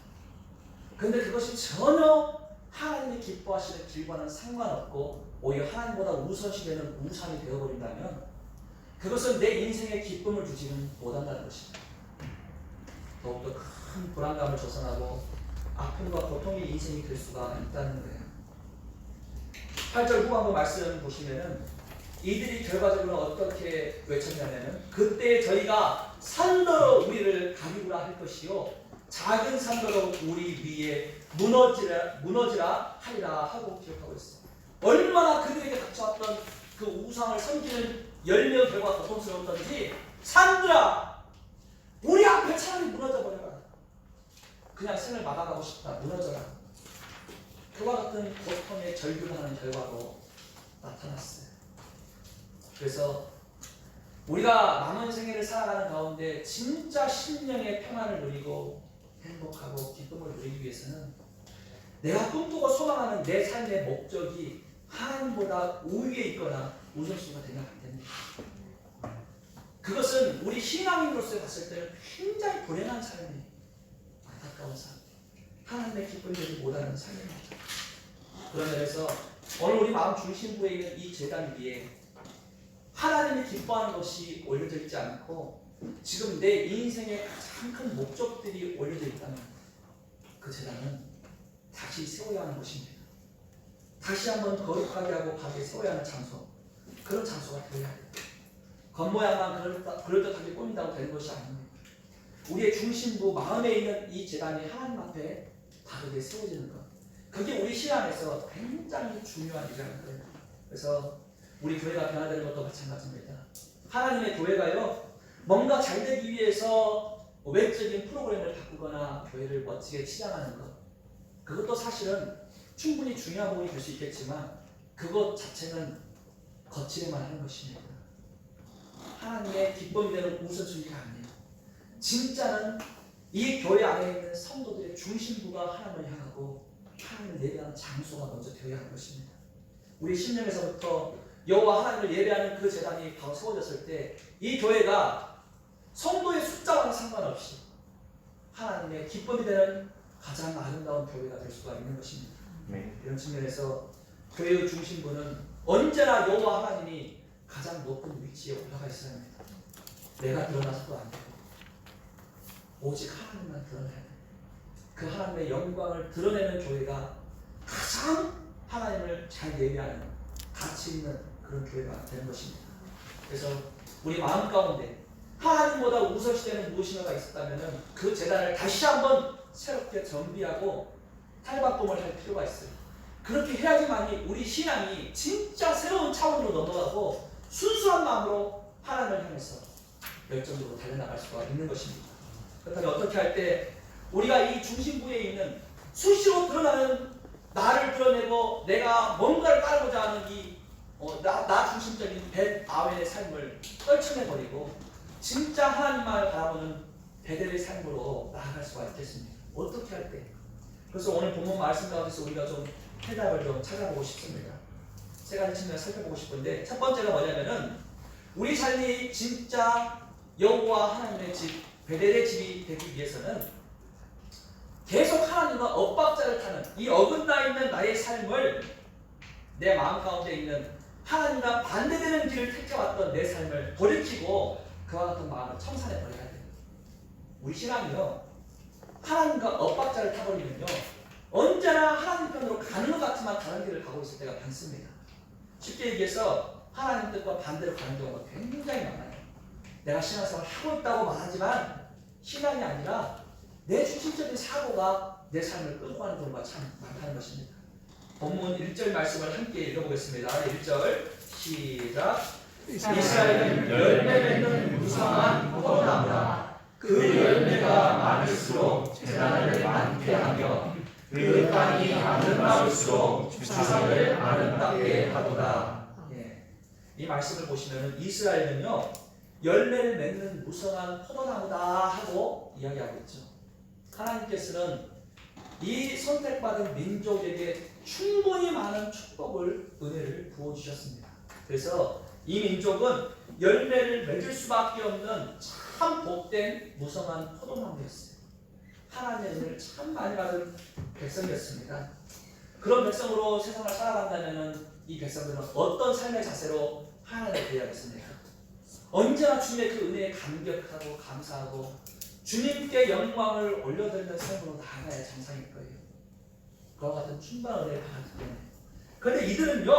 그런데 그것이 전혀 하나님이 기뻐하시는 길과는 상관없고 오히려 하나님보다 우선시되는 우상이 되어버린다면 그것은 내 인생에 기쁨을 주지는 못한다는 것입니다. 더욱더 큰 불안감을 조성하고 아픔과 고통의 인생이 될 수가 있다는 거예요. 8절 후반부 말씀 보시면은 이들이 결과적으로 어떻게 외쳤냐면은 그때 저희가 산더러 우리를 가리우라 할 것이요 작은 산더러 우리 위에 무너지라 하리라 하고 기록하고 있어요. 얼마나 그들에게 닥쳐왔던 그 우상을 섬기는 열매 결과 고통스러웠던지 산들아 우리 앞에 차라리 무너져 버려라. 그냥 생을 막아가고 싶다. 무너져라. 그와 같은 고통에 절규하는 결과로 나타났어요. 그래서 우리가 남은 생애를 살아가는 가운데 진짜 심령의 평안을 누리고 행복하고 기쁨을 누리기 위해서는 내가 꿈꾸고 소망하는 내 삶의 목적이 하나님보다 우위에 있거나 우선순위가 되면 안 됩니다. 그것은 우리 신앙인으로서 봤을 때는 굉장히 불행한 삶이에요. 안타까운 삶. 하나님의 기쁨을 누리지 못하는 삶입니다. 그런 면에서 오늘 우리 마음 중심부에 있는 이 제단 위에 하나님이 기뻐하는 것이 올려져 있지 않고 지금 내 인생의 가장 큰 목적들이 올려져 있다면 그 제단은 다시 세워야 하는 것입니다. 다시 한번 거룩하게 하고 가게 세워야 하는 장소, 그런 장소가 되어야 해요. 겉모양만 그럴듯하게 꾸민다고 되는 것이 아닙니다. 우리의 중심부 마음에 있는 이 제단이 하나님 앞에 바르게 세워지는 것, 그게 우리 신앙에서 굉장히 중요한 일이라는 거예요. 그래서 우리 교회가 변화되는 것도 마찬가지입니다. 하나님의 교회가요, 뭔가 잘 되기 위해서 외적인 프로그램을 바꾸거나 교회를 멋지게 치장하는 것, 그것도 사실은 충분히 중요한 부분이 될 수 있겠지만 그것 자체는 거치기만 하는 것입니다. 하나님의 기쁨이 되는 우선순위가 아니에요. 진짜는 이 교회 안에 있는 성도들의 중심부가 하나님을 향하고 하나님을 예배하는 장소가 먼저 되어야 하는 것입니다. 우리 심령에서부터 여호와 하나님을 예배하는 그 제단이 바로 세워졌을 때 이 교회가 성도의 숫자와는 상관없이 하나님의 기쁨이 되는 가장 아름다운 교회가 될 수가 있는 것입니다. 이런 측면에서 교회의 중심부는 언제나 여호와 하나님이 가장 높은 위치에 올라가 있어야 합니다. 내가 드러나서도 안 되고 오직 하나님만 드러내야 돼요. 그 하나님의 영광을 드러내는 교회가 가장 하나님을 잘 예배하는 가치 있는 그런 교회가 되는 것입니다. 그래서 우리 마음 가운데 하나님보다 우선시되는 무엇인가가 있었다면 그 제단을 다시 한번 새롭게 정비하고 탈바꿈을 할 필요가 있어요. 그렇게 해야지만이 우리 신앙이 진짜 새로운 차원으로 넘어가고 순수한 마음으로 하나님을 향해서 열정적으로 달려나갈 수가 있는 것입니다. 그렇다면 어떻게 할 때 우리가 이 중심부에 있는 수시로 드러나는 나를 드러내고 내가 뭔가를 따르고자 하는 이 나 중심적인 벳 아웰의 삶을 떨쳐내버리고 진짜 하나님만을 바라보는 베델의 삶으로 나아갈 수가 있겠습니까? 어떻게 할 때? 그래서 오늘 본문 말씀 가운데서 우리가 좀 해답을 좀 찾아보고 싶습니다. 세 가지 측면을 살펴보고 싶은데 첫 번째가 뭐냐면은 우리 삶이 진짜 여호와 하나님의 집, 베델의 집이 되기 위해서는 계속 하나님과 엇박자를 타는 이 어긋나 있는 나의 삶을 내 마음 가운데 있는 하나님과 반대되는 길을 택해왔던 내 삶을 돌이키고 그와 같은 마음을 청산해버려야 돼요. 우리 신앙이요, 하나님과 엇박자를 타버리면요 언제나 하나님 편으로 가는 것 같지만 다른 길을 가고 있을 때가 많습니다. 쉽게 얘기해서 하나님 뜻과 반대로 가는 경우가 굉장히 많아요. 내가 신앙생활을 하고 있다고 말하지만 신앙이 아니라 내 중심적인 사고가 내 삶을 끌고 가는 경우가 참 많다는 것입니다. 본문 1절 말씀을 함께 읽어보겠습니다. 1절 시작. 이스라엘은 열매 맺는 무성한 포도나무다. 그 열매가 많을수록 재단을 많게 하며 그 땅이 아름다울수록 주상을 아름답게 하도다. 예. 이 말씀을 보시면 이스라엘은요 열매를 맺는 무성한 포도나무다 하고 이야기하고 있죠. 하나님께서는 이 선택받은 민족에게 충분히 많은 축복을, 은혜를 부어주셨습니다. 그래서 이 민족은 열매를 맺을 수밖에 없는 참 복된 무성한 포도나무였어요. 하나님의 은혜를 참 많이 받은 백성이었습니다. 그런 백성으로 세상을 살아간다면 이 백성들은 어떤 삶의 자세로 하나님을 대하겠습니까? 언제나 주님의 그 은혜에 감격하고 감사하고 주님께 영광을 올려드리는 삶으로 나아가야 정상일 거예요. 그와 같은 충만한 은혜를 받았기 때문에. 그런데 이들은요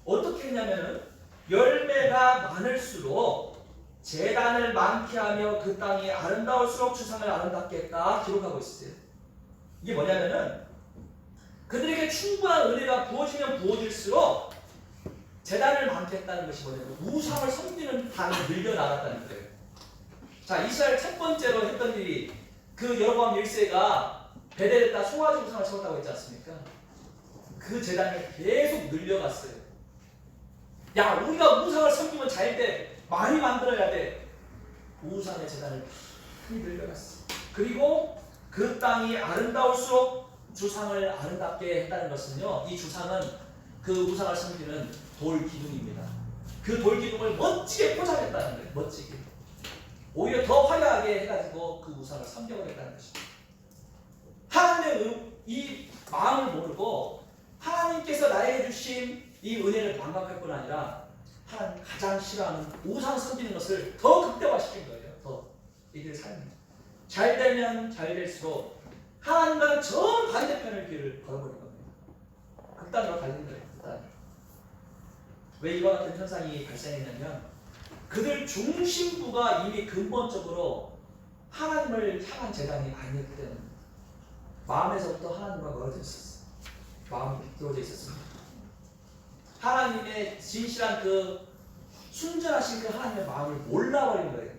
어떻게 했냐면은 열매가 많을수록 재단을 많게 하며 그 땅이 아름다울수록 주상을 아름답게 했다 기록하고 있어요. 이게 뭐냐면은 그들에게 충분한 은혜가 부어지면 부어질수록 재단을 많게 했다는 것이 뭐냐면 우상을 섬기는 단이 늘려나갔다는 거예요. 자, 이스라엘 첫 번째로 했던 일이 그 여로보암 1세가 베델에다 송아지 우상을 세웠다고 했지 않습니까? 그 재단이 계속 늘려갔어요. 야, 우리가 우상을 섬기면 잘 돼. 많이 만들어야 돼. 우상의 재단을 많이 늘려갔어요. 그리고 그 땅이 아름다울수록 주상을 아름답게 했다는 것은요, 이 주상은 그 우상을 섬기는 돌 기둥입니다. 그 돌 기둥을 멋지게 포장했다는 거예요. 멋지게. 오히려 더 화려하게 해가지고 그 우상을 섬겨버렸다는 것입니다. 하나님의 이 마음을 모르고 하나님께서 나에게 주신 이 은혜를 반박할 뿐 아니라 하나님 가장 싫어하는 우상 섬기는 것을 더 극대화시킨 거예요. 더 이들의 삶이 잘 되면 잘 될수록 하나님과는 정반대편의 길을 걸어버린 겁니다. 극단으로 갈린 거예요. 극단. 왜 이와 같은 현상이 발생했냐면 그들 중심부가 이미 근본적으로 하나님을 향한 재단이 아니었기 때문에 마음에서부터 하나님과 멀어져 있었어요. 마음이 비뚤어져 있었습니다. 하나님의 진실한 그 순전하신 그 하나님의 마음을 몰라버린 거예요.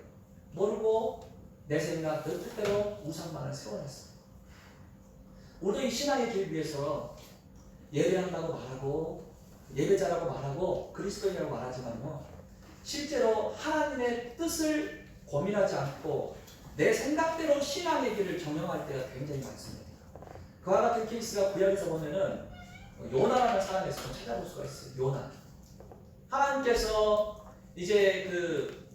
모르고 내 생각, 내 뜻대로 우상만을 세워냈어요. 우리도 이 신앙의 길 위해서 예배한다고 말하고 예배자라고 말하고 그리스도인이라고 말하지만요, 실제로 하나님의 뜻을 고민하지 않고 내 생각대로 신앙의 길을 경영할 때가 굉장히 많습니다. 그와 같은 케이스가 구약에서 보면은 요나라는 사람에서 좀 찾아볼 수가 있어요. 요나. 하나님께서 이제 그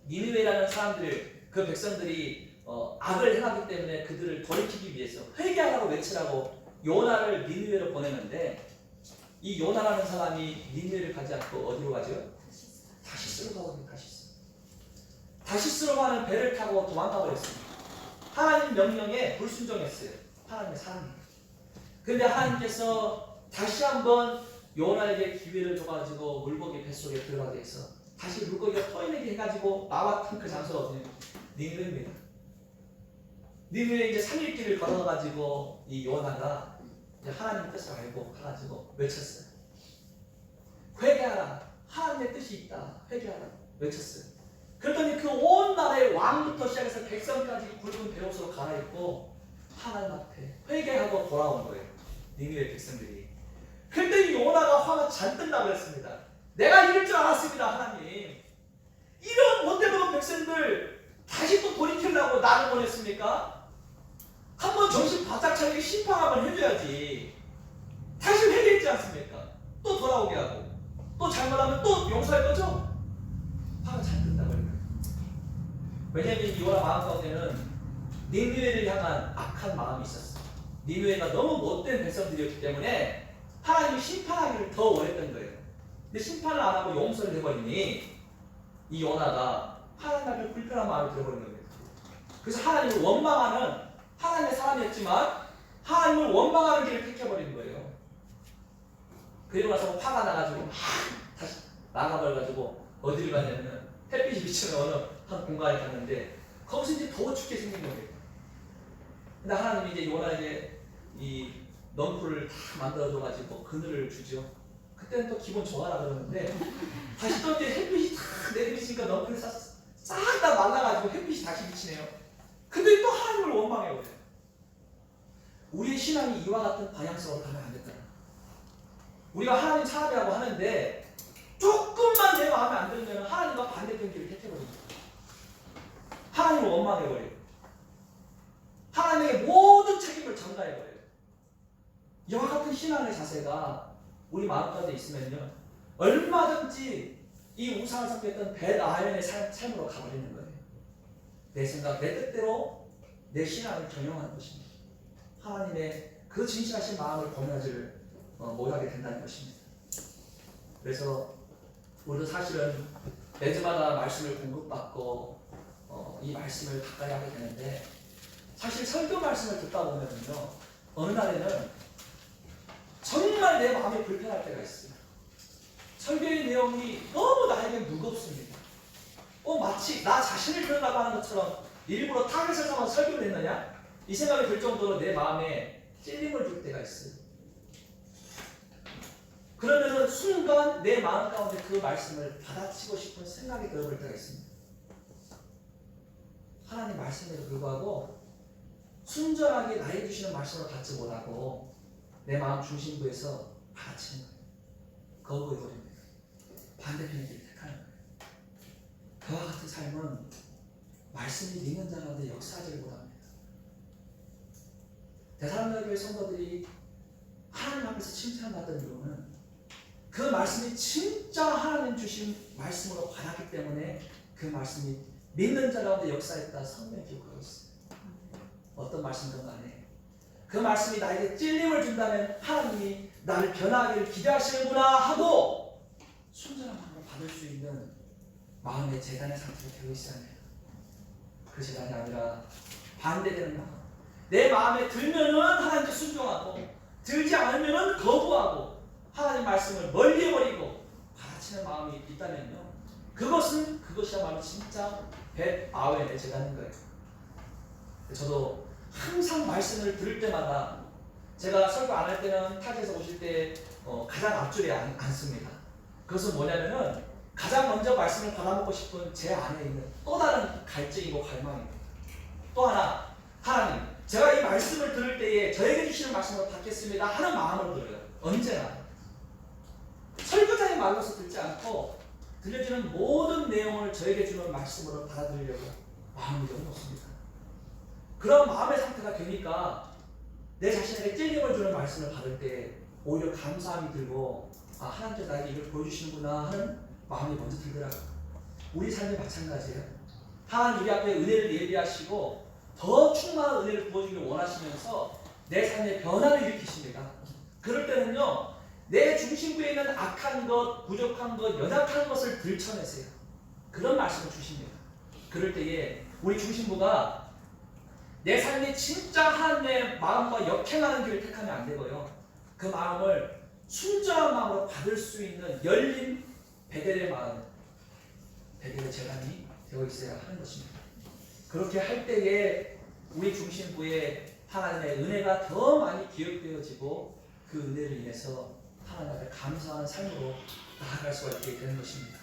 니느웨라는 사람들, 그 백성들이 악을 행하기 때문에 그들을 돌이키기 위해서 회개하라고 외치라고 요나를 니느웨로 보내는데 이 요나라는 사람이 니느웨를 가지 않고 어디로 가죠? 다시스로 가거든요. 다시스로 가는 배를 타고 도망가 버렸습니다. 하나님 명령에 불순종했어요. 하나님의 사람이. 그런데 하나님께서 다시 한번 요나에게 기회를 줘가지고 물고기 뱃속에 들어가게 해서 다시 물고기가 터지게 해가지고 나왔던 그 장소가 어디냐? 니느웨입니다. 니느웨에 이제 3일 길을 걸어가지고 이 요나가 이제 하나님의 뜻을 알고 가가지고 외쳤어요. 회개하라. 하나님의 뜻이 있다. 회개하라. 외쳤어요. 그랬더니 그 온 나라의 왕부터 시작해서 백성까지 굵은 베옷으로 갈아입고 하나님 앞에 회개하고 돌아온 거예요. 니느웨 백성들이. 그랬더니 요나가 화가 잔뜩 나고 했습니다. 내가 이럴 줄 알았습니다. 하나님. 이런 못돼 먹은 백성들 다시 또 돌이키려고 나를 보냈습니까? 한번 정신 바짝 차리게 심판 한번 해줘야지. 다시 회개했지 않습니까? 또 돌아오게 하고 또 잘못하면 또 용서할 거죠? 화가 잔뜩 나버린 거예요. 왜냐하면 이 요나 마음 가운데는 니느웨를 향한 악한 마음이 있었어요. 니느웨가 너무 못된 백성들이었기 때문에 하나님이 심판하기를 더 원했던 거예요. 근데 심판을 안 하고 용서를 해버리니 이 요나가 하나님 앞에 불편한 마음이 들어버린 겁니다. 그래서 하나님을 원망하는 하나님의 사람이었지만 하나님을 원망하는 길을 택해버린 거예요. 그리고 나서 화가 나가지고 막 다시 나가버려가지고 어디를 갔냐면 햇빛이 비치는 어느 한 공간에 갔는데 거기서 이제 더워 죽게 생긴 거예요. 근데 하나님이 이제 요나에게 이 넝쿨을 다 만들어줘가지고 그늘을 주죠. 그때는 또 기분 좋아라 그러는데 다시 또 이제 햇빛이 다 내리치니까 넝쿨이 싹 다 말라가지고 햇빛이 다시 비치네요. 근데 또 하나님을 원망해요. 우리의 신앙이 이와 같은 방향성으로 가면 안 된다. 우리가 하나님 사람이라고 하는데 조금만 내 마음에 안 들면 하나님과 반대편 길을 택해버립니다. 하나님을 원망해버려요. 하나님에게 모든 책임을 전가해버려요. 이와 같은 신앙의 자세가 우리 마음가운데 있으면요 얼마든지 이 우상을 섬겼던 벳아웬의 삶으로 가버리는 거예요. 내 생각, 내 뜻대로 내 신앙을 경영하는 것입니다. 하나님의 그 진실하신 마음을 범하지를 못하게 된다는 것입니다. 그래서 우리도 사실은 매주마다 말씀을 공급받고 이 말씀을 가까이 하게 되는데 사실 설교 말씀을 듣다 보면요 어느 날에는 정말 내 마음이 불편할 때가 있어요. 설교의 내용이 너무 나에게 무겁습니다. 마치 나 자신을 그러라고 하는 것처럼 일부러 타겟을 삼아서 설교를 했느냐? 이 생각이 들 정도로 내 마음에 찔림을 줄 때가 있어요. 그러면은 순간 내 마음 가운데 그 말씀을 받아치고 싶은 생각이 들어볼 때가 있습니다. 하나님 말씀에도 불구하고 순전하게 나에게 주시는 말씀을 받지 못하고 내 마음 중심부에서 받아치는 거예요. 거부해버립니다. 반대편의 길을 택하는 거예요. 그와 같은 삶은 말씀이 믿는 자 가운데 역사하지를 못합니다. 데살로니가 성도들이 하나님 앞에서 칭찬받던 이유는 그 말씀이 진짜 하나님 주신 말씀으로 받았기 때문에 그 말씀이 믿는 자 가운데 역사했다 성경에 기록하고 있어요. 어떤 말씀이든 간에 그 말씀이 나에게 찔림을 준다면 하나님이 나를 변화하기를 기대하시는구나 하고 순전한 마음으로 받을 수 있는 마음의 재단의 상태가 되어 있어야 해요. 그 재단이 아니라 반대되는 마음. 내 마음에 들면은 하나님께 순종하고 들지 않으면은 거부하고 하나님 말씀을 멀리버리고 받아치는 마음이 있다면요 그것이야말로 진짜 벳아웬의 재단인 거예요. 저도 항상 말씀을 들을 때마다 제가 설교 안 할 때는 타지에서 오실 때 가장 앞줄에 앉습니다. 그것은 뭐냐면은 가장 먼저 말씀을 받아먹고 싶은 제 안에 있는 또 다른 갈증이고 갈망입니다. 또 하나, 하나님, 제가 이 말씀을 들을 때에 저에게 주시는 말씀으로 받겠습니다 하는 마음으로 들어요. 언제나 설교자의 말로서 듣지 않고 들려주는 모든 내용을 저에게 주는 말씀으로 받아들이려고 마음을 열어놓습니다. 그런 마음의 상태가 되니까 내 자신에게 찔림을 주는 말씀을 받을 때 오히려 감사함이 들고 하나님께서 나에게 이걸 보여주시는구나 하는 마음이 먼저 들더라고요. 우리 삶이 마찬가지예요. 하나님 우리 앞에 은혜를 예비하시고 더 충만한 은혜를 부어주길 원하시면서 내 삶에 변화를 일으키십니다. 그럴 때는요 내 중심부에 있는 악한 것, 부족한 것, 연약한 것을 들춰내세요. 그런 말씀을 주십니다. 그럴 때에 우리 중심부가 내 삶이 진짜 하나님의 마음과 역행하는 길을 택하면 안 되고요. 그 마음을 순전한 마음으로 받을 수 있는 열린 베델의 마음, 베델의 재단이 되어 있어야 하는 것입니다. 그렇게 할 때에 우리 중심부에 하나님의 은혜가 더 많이 기억되어지고 그 은혜를 인해서 하나님 앞에 감사하는 삶으로 나아갈 수가 있게 되는 것입니다.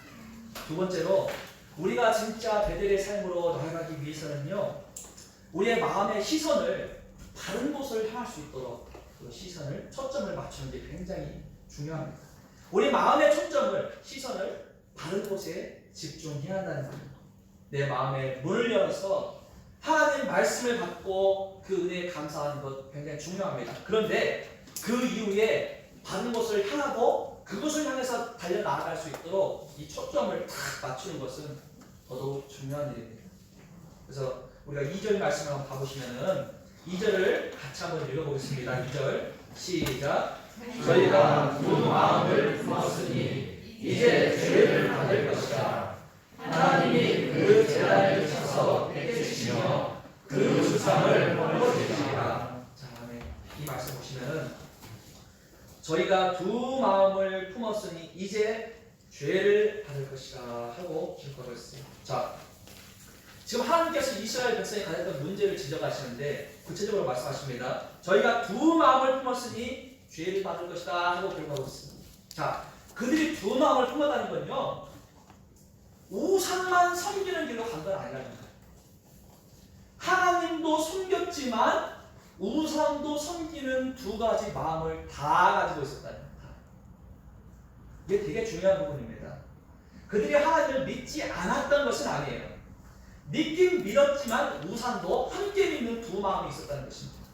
두 번째로 우리가 진짜 베델의 삶으로 나아가기 위해서는요 우리의 마음의 시선을 다른 곳을 향할 수 있도록 그 시선을 초점을 맞추는 게 굉장히 중요합니다. 우리 마음의 초점을 시선을 다른 곳에 집중해야 한다는 겁니다. 내 마음의 문을 열어서 하나님 말씀을 받고 그 은혜에 감사하는 것 굉장히 중요합니다. 그런데 그 이후에 다른 곳을 향하고 그곳을 향해서 달려나아갈 수 있도록 이 초점을 딱 맞추는 것은 더더욱 중요한 일입니다. 그래서 우리가 2절 말씀을 한번 봐보시면은 2절을 같이 한번 읽어보겠습니다. 2절 시작. 저희가 두 마음을 품었으니 이제 죄를 받을 것이다. 하나님이 그 제단을 쳐서 깨주시며 그 주상을 헐어주시리라. 자, 아멘. 이 말씀 보시면은 저희가 두 마음을 품었으니 이제 죄를 받을 것이다 하고 기록하고 있어요. 자, 지금 하나님께서 이스라엘 백성이 가졌던 문제를 지적하시는데 구체적으로 말씀하십니다. 저희가 두 마음을 품었으니 죄를 받을 것이다 하고 기록하고 있습니다. 자, 그들이 두 마음을 품었다는 건요, 우상만 섬기는 길로 간 건 아니라는 거예요. 하나님도 섬겼지만 우상도 섬기는 두 가지 마음을 다 가지고 있었다는 겁니다. 이게 되게 중요한 부분입니다. 그들이 하나님을 믿지 않았던 것은 아니에요. 믿긴 믿었지만 우상도 함께 믿는 두 마음이 있었다는 것입니다.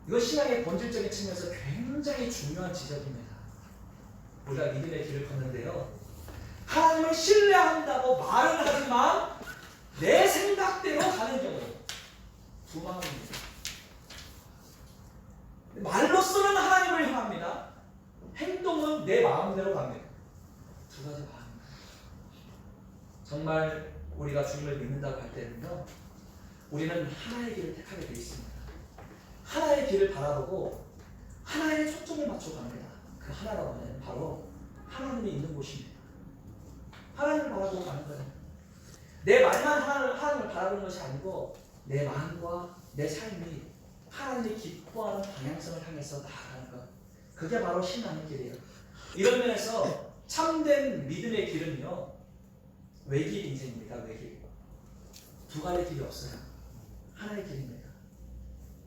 이거 신앙의 본질적인 측면에서 굉장히 중요한 지적입니다. 우리가 믿음의 길을 걷는데요, 하나님을 신뢰한다고 말은 하지만 내 생각대로 가는 경우 두 마음입니다. 말로서는 하나님을 향합니다. 행동은 내 마음대로 갑니다. 두 가지 마음입니다. 정말 우리가 주님을 믿는다고 할 때는요, 우리는 하나의 길을 택하게 되어 있습니다. 하나의 길을 바라보고 하나의 초점을 맞춰 갑니다. 그 하나라고 하면 바로 하나님이 있는 곳입니다. 하나님을 바라보고 가는 거예요. 내 말만 하나님을 바라보는 것이 아니고 내 마음과 내 삶이 하나님이 기뻐하는 방향성을 향해서 나아가는 것. 그게 바로 신앙의 길이에요. 이런 면에서 참된 믿음의 길은요, 외길 인생입니다. 외길. 두 가지 길이 없어요. 하나의 길입니다.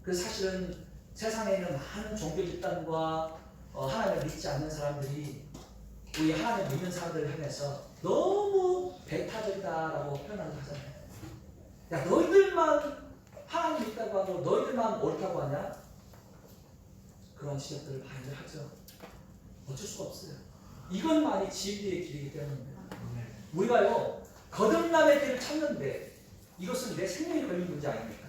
그래서 사실은 세상에 있는 많은 종교 집단과 하나님을 믿지 않는 사람들이 우리 하나님을 믿는 사람들을 향해서 너무 배타적이다라고 표현을 하잖아요. 야, 너희들만 하나님 믿다고 하고 너희들만 옳다고 하냐? 그런 지적들을 많이 하죠. 어쩔 수가 없어요. 이것만이 진리의 길이기 때문입니다. 우리가요, 거듭남의 길을 찾는데 이것은 내 생명이 걸린 문제 아닙니까?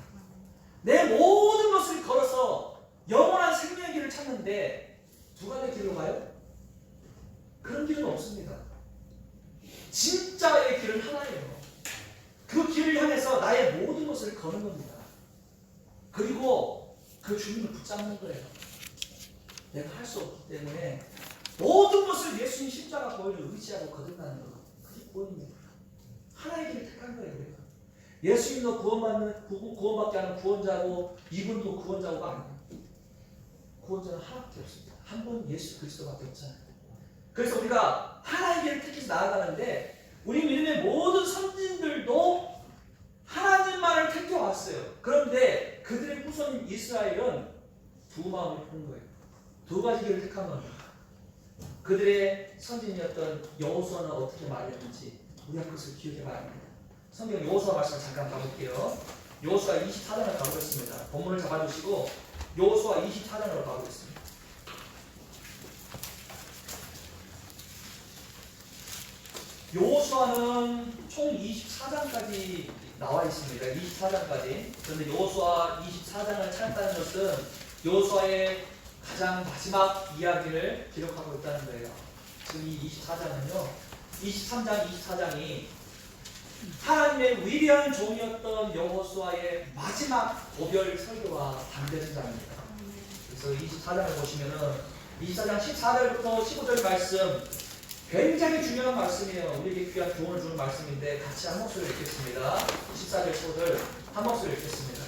내 모든 것을 걸어서 영원한 생명의 길을 찾는데 두 가지 길로 가요? 그런 길은 없습니다. 진짜의 길은 하나예요. 그 길을 향해서 나의 모든 것을 거는 겁니다. 그리고 그 주님을 붙잡는 거예요. 내가 할 수 없기 때문에 모든 것을 예수님 십자가 보혈을 의지하고 거듭나는 것. 그게 구원입니다. 하나의 길을 택한 거예요. 우리가. 예수님도 구원받게 하는 구원자고 이분도 구원자고가 아니에요. 구원자는 하나밖에 없습니다. 한 분 예수 그리스도밖에 없잖아요. 그래서 우리가 하나의 길을 택해서 나아가는데 우리 믿음의 모든 선진들도 하나님만을 택해왔어요. 그런데 그들의 후손인 이스라엘은 두 마음을 푼 거예요. 두 가지 길을 택한 겁니다. 그들의 선진이었던 여호수아는 어떻게 말했는지 우리가 그것을 기억해 봐야 합니다. 성경 여호수아 말씀을 잠깐 가볼게요. 여호수아 24장을 가보겠습니다. 본문을 잡아주시고 여호수아 24장으로 가보겠습니다. 여호수아는 총 24장까지 나와 있습니다. 24장까지. 그런데 여호수아 24장을 찾았다는 것은 여호수아의 가장 마지막 이야기를 기록하고 있다는 거예요. 지금 이 24장은요, 23장, 24장이 하나님의 위대한 종이었던 여호수아의 마지막 고별 설교와 담겨진 장입니다. 그래서 24장을 보시면은 24장 14절부터 15절 말씀, 굉장히 중요한 말씀이에요. 우리에게 귀한 교훈을 주는 말씀인데 같이 한 목소리로 읽겠습니다. 14절 15절 한 목소리로 읽겠습니다.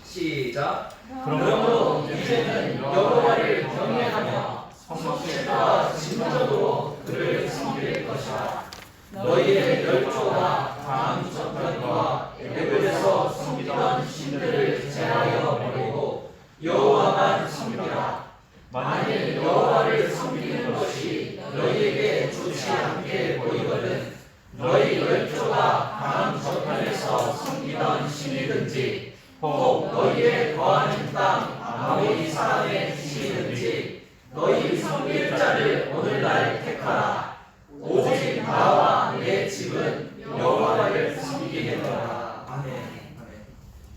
시작. 그러므로 이제는 여호와를 경외하며 성실과 진정으로 그를 섬길 것이라. 너희의 멸조와 강한 전편과 애굽에서 섬기던 신들을 제하여 버리고 여호와만 섬기라. 만일 여호와를 섬기는 것이 너희에게 좋지 않게 보이거든 너희 멸조가 강한 저편에서 섬기던 신이든지 혹 너희의 거하는 땅 아모리 사람의 신이든지 너희 섬길 자를 오늘날 택하라. 오직 나와 내 집은 여호와를 섬기겠노라. 아멘.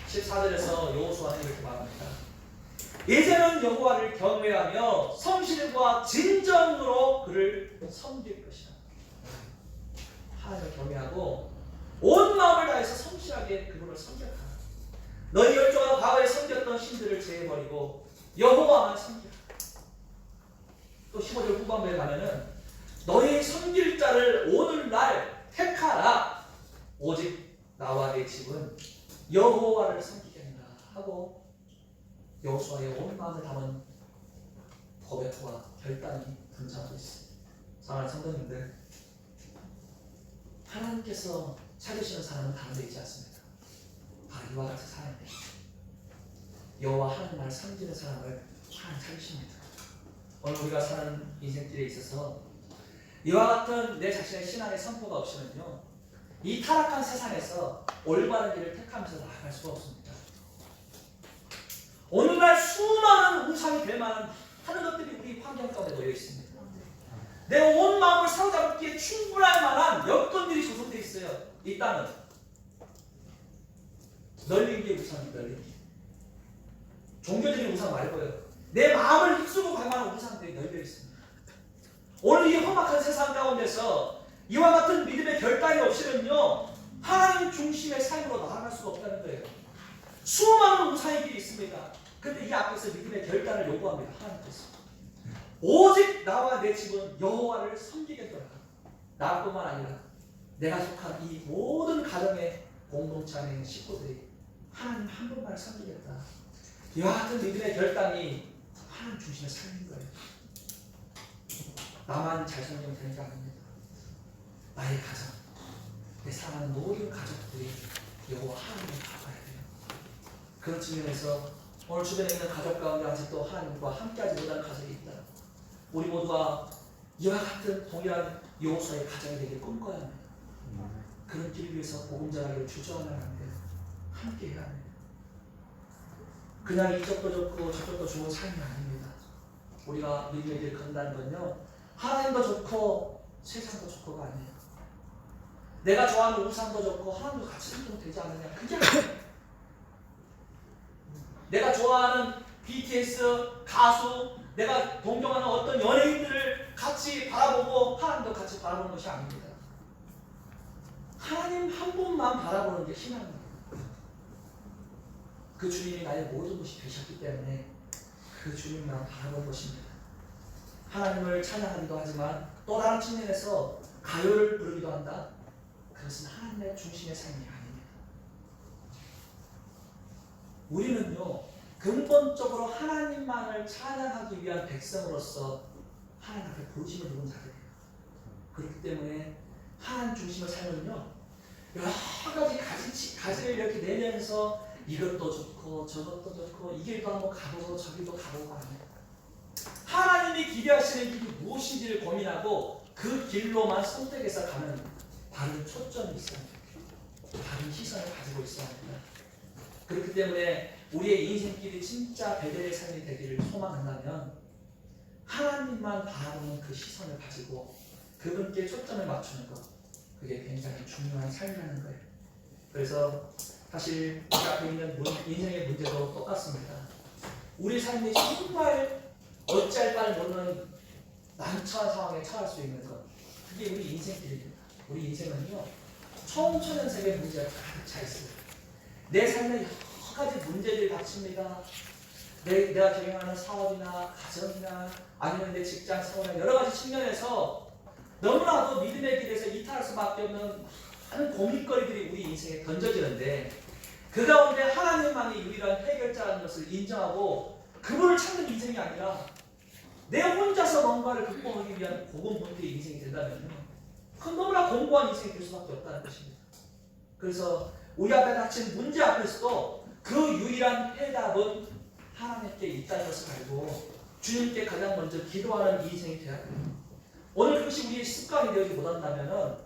14절에서 여호수아는 이렇게 말합니다. 이제는 여호와를 경외하며 성실과 진정으로 그를 섬길 것이다. 하나님을 경외하고 온 마음을 다해서 성실하게 그분을 섬겼다. 너희 열조가 과거에 섬겼던 신들을 제해버리고 여호와만 섬기라. 또 15절 후반부에 가면은 너희 섬길 자를 오늘날 택하라. 오직 나와 내 집은 여호와를 섬기겠노라 하고 여호수아의 온 마음을 담은 고백과 결단이 등장하고 있습니다. 사랑하는 성도님들, 하나님께서 찾으시는 사람은 다른 데 있지 않습니다. 바로 이와 같은 사람입니다. 여호와 하나님을 섬기는 사람을 하나님 찾으십니다. 오늘 우리가 사는 인생길에 있어서 이와 같은 내 자신의 신앙의 선포가 없이는요, 이 타락한 세상에서 올바른 길을 택하면서 나아갈 수가 없습니다. 오늘날 수많은 우상이 될 만한 하는 것들이 우리 환경 가운데 놓여 있습니다. 내 온 마음을 사로잡기에 충분할 만한 여건들이 조성되어 있어요. 이 땅은 널린 게 우상이 널린 게, 종교적인 우상 말고요, 내 마음을 휩쓰고 갈 만한 우상들이 널려 있습니다. 오늘 이 험악한 세상 가운데서 이와 같은 믿음의 결단이 없이는요, 하나님 중심의 삶으로 나아갈 수가 없다는 거예요. 수많은 우상의 길이 있습니다. 그런데 이 앞에서 믿음의 결단을 요구합니다. 하나님께서 오직 나와 내 집은 여호와를 섬기겠노라. 나뿐만 아니라 내가 속한 이 모든 가정의 공동체 안에 있는 식구들이 하나님 한 분만 섬기겠다. 이와 같은 믿음의 결단이 하나님 중심의 삶인 거예요. 나만 잘 섬기면 되는 게 아닙니다. 나의 가정, 내 사랑하는 모든 가족들이 여호와 하나님을 바라봐야 돼요. 그런 측면에서 오늘 주변에 있는 가족 가운데 아직도 하나님과 함께하지 못하는 가족이 있다. 우리 모두가 이와 같은 동일한 여호수아의 가정이 되길 꿈꿔야 합니다. 그런 길을 위해서 복음 전하기를 주저하면 안 돼요. 함께 해야 합니다. 그냥 이쪽도 좋고 저쪽도 좋은 삶이 아닙니다. 우리가 믿음의 길을 건다는 건요, 하나님도 좋고 세상도 좋고가 아니에요. 내가 좋아하는 우상도 좋고 하나님도 같이 행동되지 않느냐, 그게 아니에요. 내가 좋아하는 BTS 가수, 내가 동경하는 어떤 연예인들을 같이 바라보고 하나님도 같이 바라보는 것이 아닙니다. 하나님 한 분만 바라보는 게 신앙입니다. 그 주님이 나의 모든 것이 되셨기 때문에 그 주님만 바라볼 것입니다. 하나님을 찬양하기도 하지만 또 다른 측면에서 가요를 부르기도 한다. 그것은 하나님의 중심의 삶이 아닙니다. 우리는요, 근본적으로 하나님만을 찬양하기 위한 백성으로서 하나님 앞에 부르심을 입은 자들이에요. 그렇기 때문에 하나님 중심의 삶은요, 여러 가지 가지를 이렇게 내면서 이것도 좋고 저것도 좋고 이 길도 한번 가보고 저 길도 가보고 하는, 하나님이 기대하시는 길이 무엇인지를 고민하고 그 길로만 선택해서 가는 다른 초점이 있어야 합니다. 다른 시선을 가지고 있어야 합니다. 그렇기 때문에 우리의 인생길이 진짜 베델의 삶이 되기를 소망한다면 하나님만 바라보는 그 시선을 가지고 그분께 초점을 맞추는 것, 그게 굉장히 중요한 삶이라는 거예요. 그래서 사실 우리 앞에 있는 인생의 문제도 똑같습니다. 우리 삶이 정말 어찌할 바를 모르는 난처한 상황에 처할 수 있는 것, 그게 우리 인생길입니다. 우리 인생은요, 청천연색의 문제가 가득 차 있어요. 내 삶에 여러 가지 문제들이 닥칩니다. 내가 경영하는 사업이나 가정이나 아니면 내 직장 생활이나 여러 가지 측면에서 너무나도 믿음의 길에서 이탈할 수밖에 없는 많은 고민거리들이 우리 인생에 던져지는데, 그 가운데 하나님만이 유일한 해결자라는 것을 인정하고 그분을 찾는 인생이 아니라 내 혼자서 뭔가를 극복하기 위한 고군분투의 인생이 된다면요, 그건 너무나 공고한 인생이 될 수밖에 없다는 것입니다. 그래서 우리 앞에 닥친 문제 앞에서도 그 유일한 해답은 하나님께 있다는 것을 알고 주님께 가장 먼저 기도하는 인생이 되어야 돼요. 오늘 그것이 우리의 습관이 되지 못한다면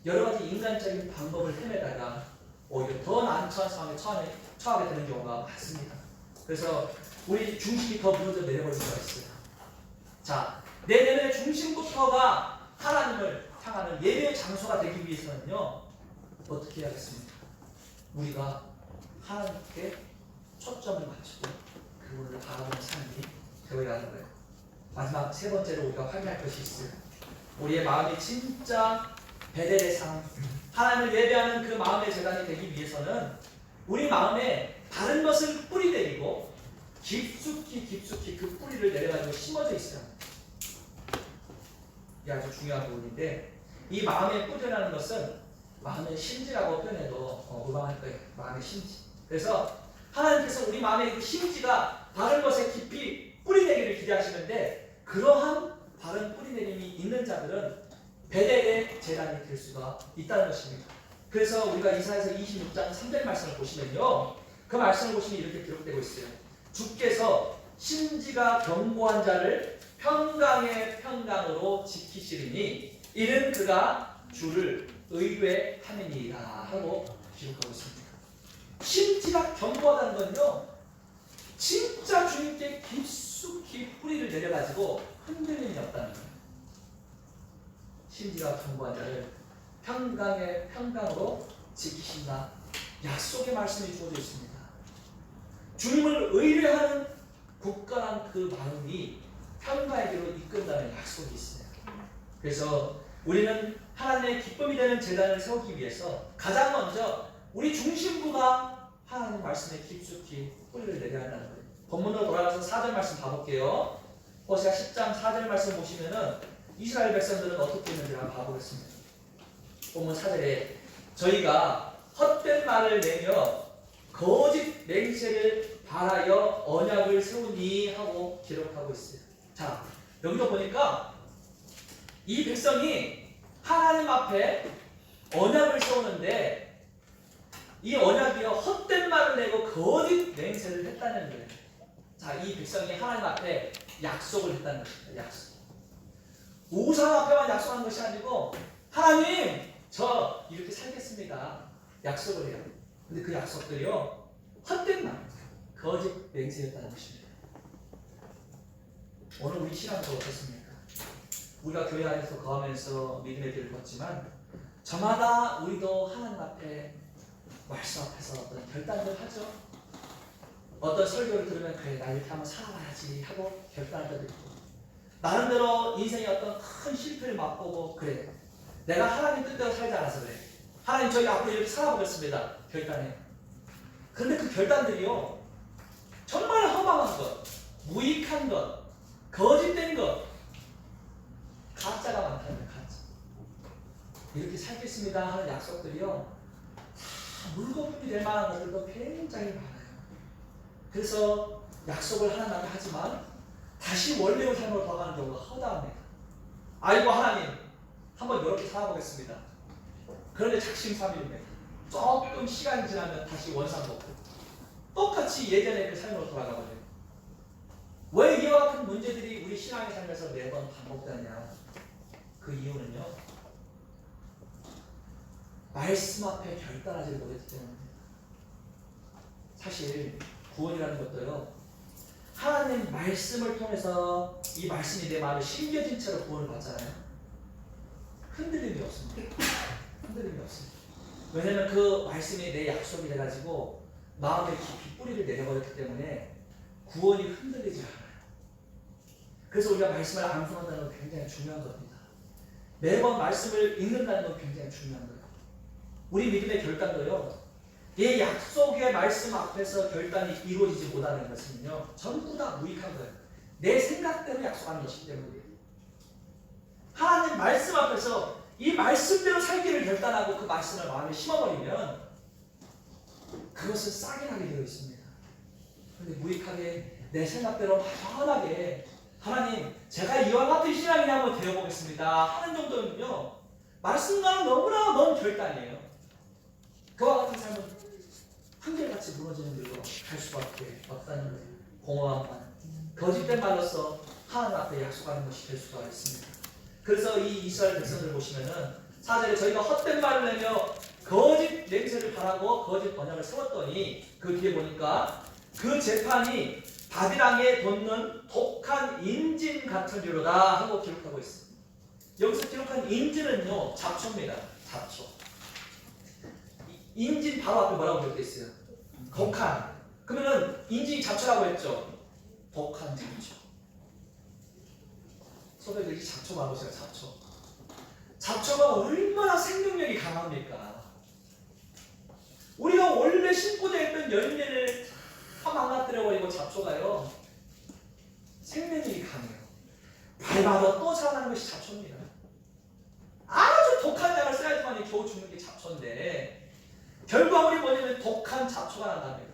여러 가지 인간적인 방법을 헤매다가 오히려 더 난처한 상황에 처하게 되는 경우가 많습니다. 그래서 우리 중심이 더 무너져 내려버릴 수가 있어요. 자, 내 내면의 중심부터가 하나님을 향하는 예배의 장소가 되기 위해서는요, 어떻게 해야겠습니까? 우리가 하나님께 초점을 맞추고 그분을 바라보는 삶이 되어야 하는 거예요. 마지막 세 번째로 우리가 확인할 것이 있어요. 우리의 마음이 진짜 베델의 상, 하나님을 예배하는 그 마음의 재단이 되기 위해서는 우리 마음에 다른 것을 뿌리내리고 깊숙이 그 뿌리를 내려가지고 심어져 있어야 합니다. 이게 아주 중요한 부분인데, 이 마음에 뿌려라는 것은 마음의 심지라고 표현해도 무방할 거예요. 마음의 심지. 그래서 하나님께서 우리 마음의 그 심지가 다른 것에 깊이 뿌리내기를 기대하시는데, 그러한 바른 뿌리내림이 있는 자들은 베델의 재단이 될 수가 있다는 것입니다. 그래서 우리가 이사야서 26장 3절 말씀을 보시면요, 그 말씀을 보시면 이렇게 기록되고 있어요. 주께서 심지가 견고한 자를 평강의 평강으로 지키시리니 이는 그가 주를 의뢰함이니이다 하고 기록하고 있습니다. 심지가 견고하다는 건요, 진짜 주님께 깊숙이 뿌리를 내려가지고 흔들림이 없다는 거예요. 심지가 견고한 자를 평강의 평강으로 지키신다. 약속의 말씀이 주어져 있습니다. 주님을 의뢰하는 굳건한 그 마음이 평강에게로 이끈다는 약속이 있어요. 그래서 우리는 하나님의 기쁨이 되는 제단을 세우기 위해서 가장 먼저 우리 중심부가 하나님 말씀에 깊숙이 뿌리를 내려야 한다는 거예요. 본문으로 돌아가서 4절 말씀 봐볼게요. 호세아 10장 4절 말씀 보시면은 이스라엘 백성들은 어떻게 했는지 한번 봐보겠습니다. 본문 4절에 저희가 헛된 말을 내며 거짓 맹세를 바라여 언약을 세우니 하고 기록하고 있어요. 자, 여기도 보니까 이 백성이 하나님 앞에 언약을 세우는데 이 언약이요, 헛된 말을 내고 거짓 맹세를 했다는 거예요. 자, 이 백성이 하나님 앞에 약속을 했다는 것입니다. 약속. 우상 앞에만 약속한 것이 아니고, 하나님, 저 이렇게 살겠습니다. 약속을 해요. 근데 그 약속들이요, 헛된 말, 거짓 맹세였다는 것입니다. 오늘 우리 신앙도 어떻습니까? 우리가 교회 안에서 거하면서 믿음의 길을 걷지만 저마다 우리도 하나님 앞에 말씀 앞에서 어떤 결단을 하죠. 어떤 설교를 들으면 그래, 나 이렇게 한번 살아봐야지 하고 결단할 때도 있고, 나름대로 인생의 어떤 큰 실패를 맛보고 그래, 내가 하나님 뜻대로 살지 않아서 그래, 하나님 저희 앞으로 이렇게 살아보겠습니다 결단해. 그런데 그 결단들이요, 정말 허망한 것, 무익한 것, 거짓된 것, 가짜가 많다는 거예요. 가짜. 이렇게 살겠습니다 하는 약속들이요, 물거품이 될 만한 것들도 굉장히 많아요. 그래서 약속을 하나님께 하지만 다시 원래의 삶으로 돌아가는 경우가 허다합니다. 아이고 하나님, 한번 이렇게 살아보겠습니다. 그런데 작심삼일입니다. 조금 시간이 지나면 다시 원상복구, 똑같이 예전의 그 삶으로 돌아가거든요. 왜 이와 같은 문제들이 우리 신앙의 삶에서 매번 반복되느냐? 그 이유는요, 말씀 앞에 결단하지 못했기 때문입니다. 사실 구원이라는 것도요, 하나님 말씀을 통해서 이 말씀이 내 마음에 심겨진 채로 구원을 받잖아요. 흔들림이 없습니다. 흔들림이 없습니다. 왜냐하면 그 말씀이 내 약속이 돼가지고 마음에 깊이 뿌리를 내려버렸기 때문에 구원이 흔들리지 않아요. 그래서 우리가 말씀을 암송한다는 건 굉장히 중요한 겁니다. 매번 말씀을 읽는다는 건 굉장히 중요한 거예요. 우리 믿음의 결단도요, 이 약속의 말씀 앞에서 결단이 이루어지지 못하는 것은요, 전부 다 무익한 거예요. 내 생각대로 약속하는 것이기 때문이에요. 하나님 말씀 앞에서 이 말씀대로 살기를 결단하고 그 말씀을 마음에 심어버리면 그것은 싹이 나게 되어 있습니다. 그런데 무익하게 내 생각대로 막연하게 하나님, 제가 이와 같은 신앙이 한번 되어보겠습니다 하는 정도는요, 말씀과는 너무나 먼 결단이에요. 그와 같은 삶은 한결같이 무너지는 길로 갈 수밖에 없다는 거예요. 공허한 말, 거짓된 말로서 하나님 앞에 약속하는 것이 될 수가 있습니다. 그래서 이 이스라엘 백성들을 보시면은 4절에 저희가 헛된 말을 내며 거짓 맹세를 바라고 거짓 언약을 세웠더니 그 뒤에 보니까 그 재판이 바비랑에 돋는 독한 인진 같으리로다 하고 기록하고 있습니다. 여기서 기록한 인진은요, 잡초입니다. 잡초. 인진 바로 앞에 뭐라고 기록되어 있어요? 독한. 그러면은 인진이 잡초라고 했죠. 독한 잡초. 선배들 이 잡초 봐보세요. 잡초. 잡초가 얼마나 생명력이 강합니까? 우리가 원래 심고자 했던 열매를 다 망가뜨려버리고 잡초가요 생명력이 강해요. 밟아도 또 자라나는 것이 잡초입니다. 아주 독한 약을 써야지만 겨우 죽는 게 잡초인데 결과물이 뭐냐면 독한 잡초가 난답니다.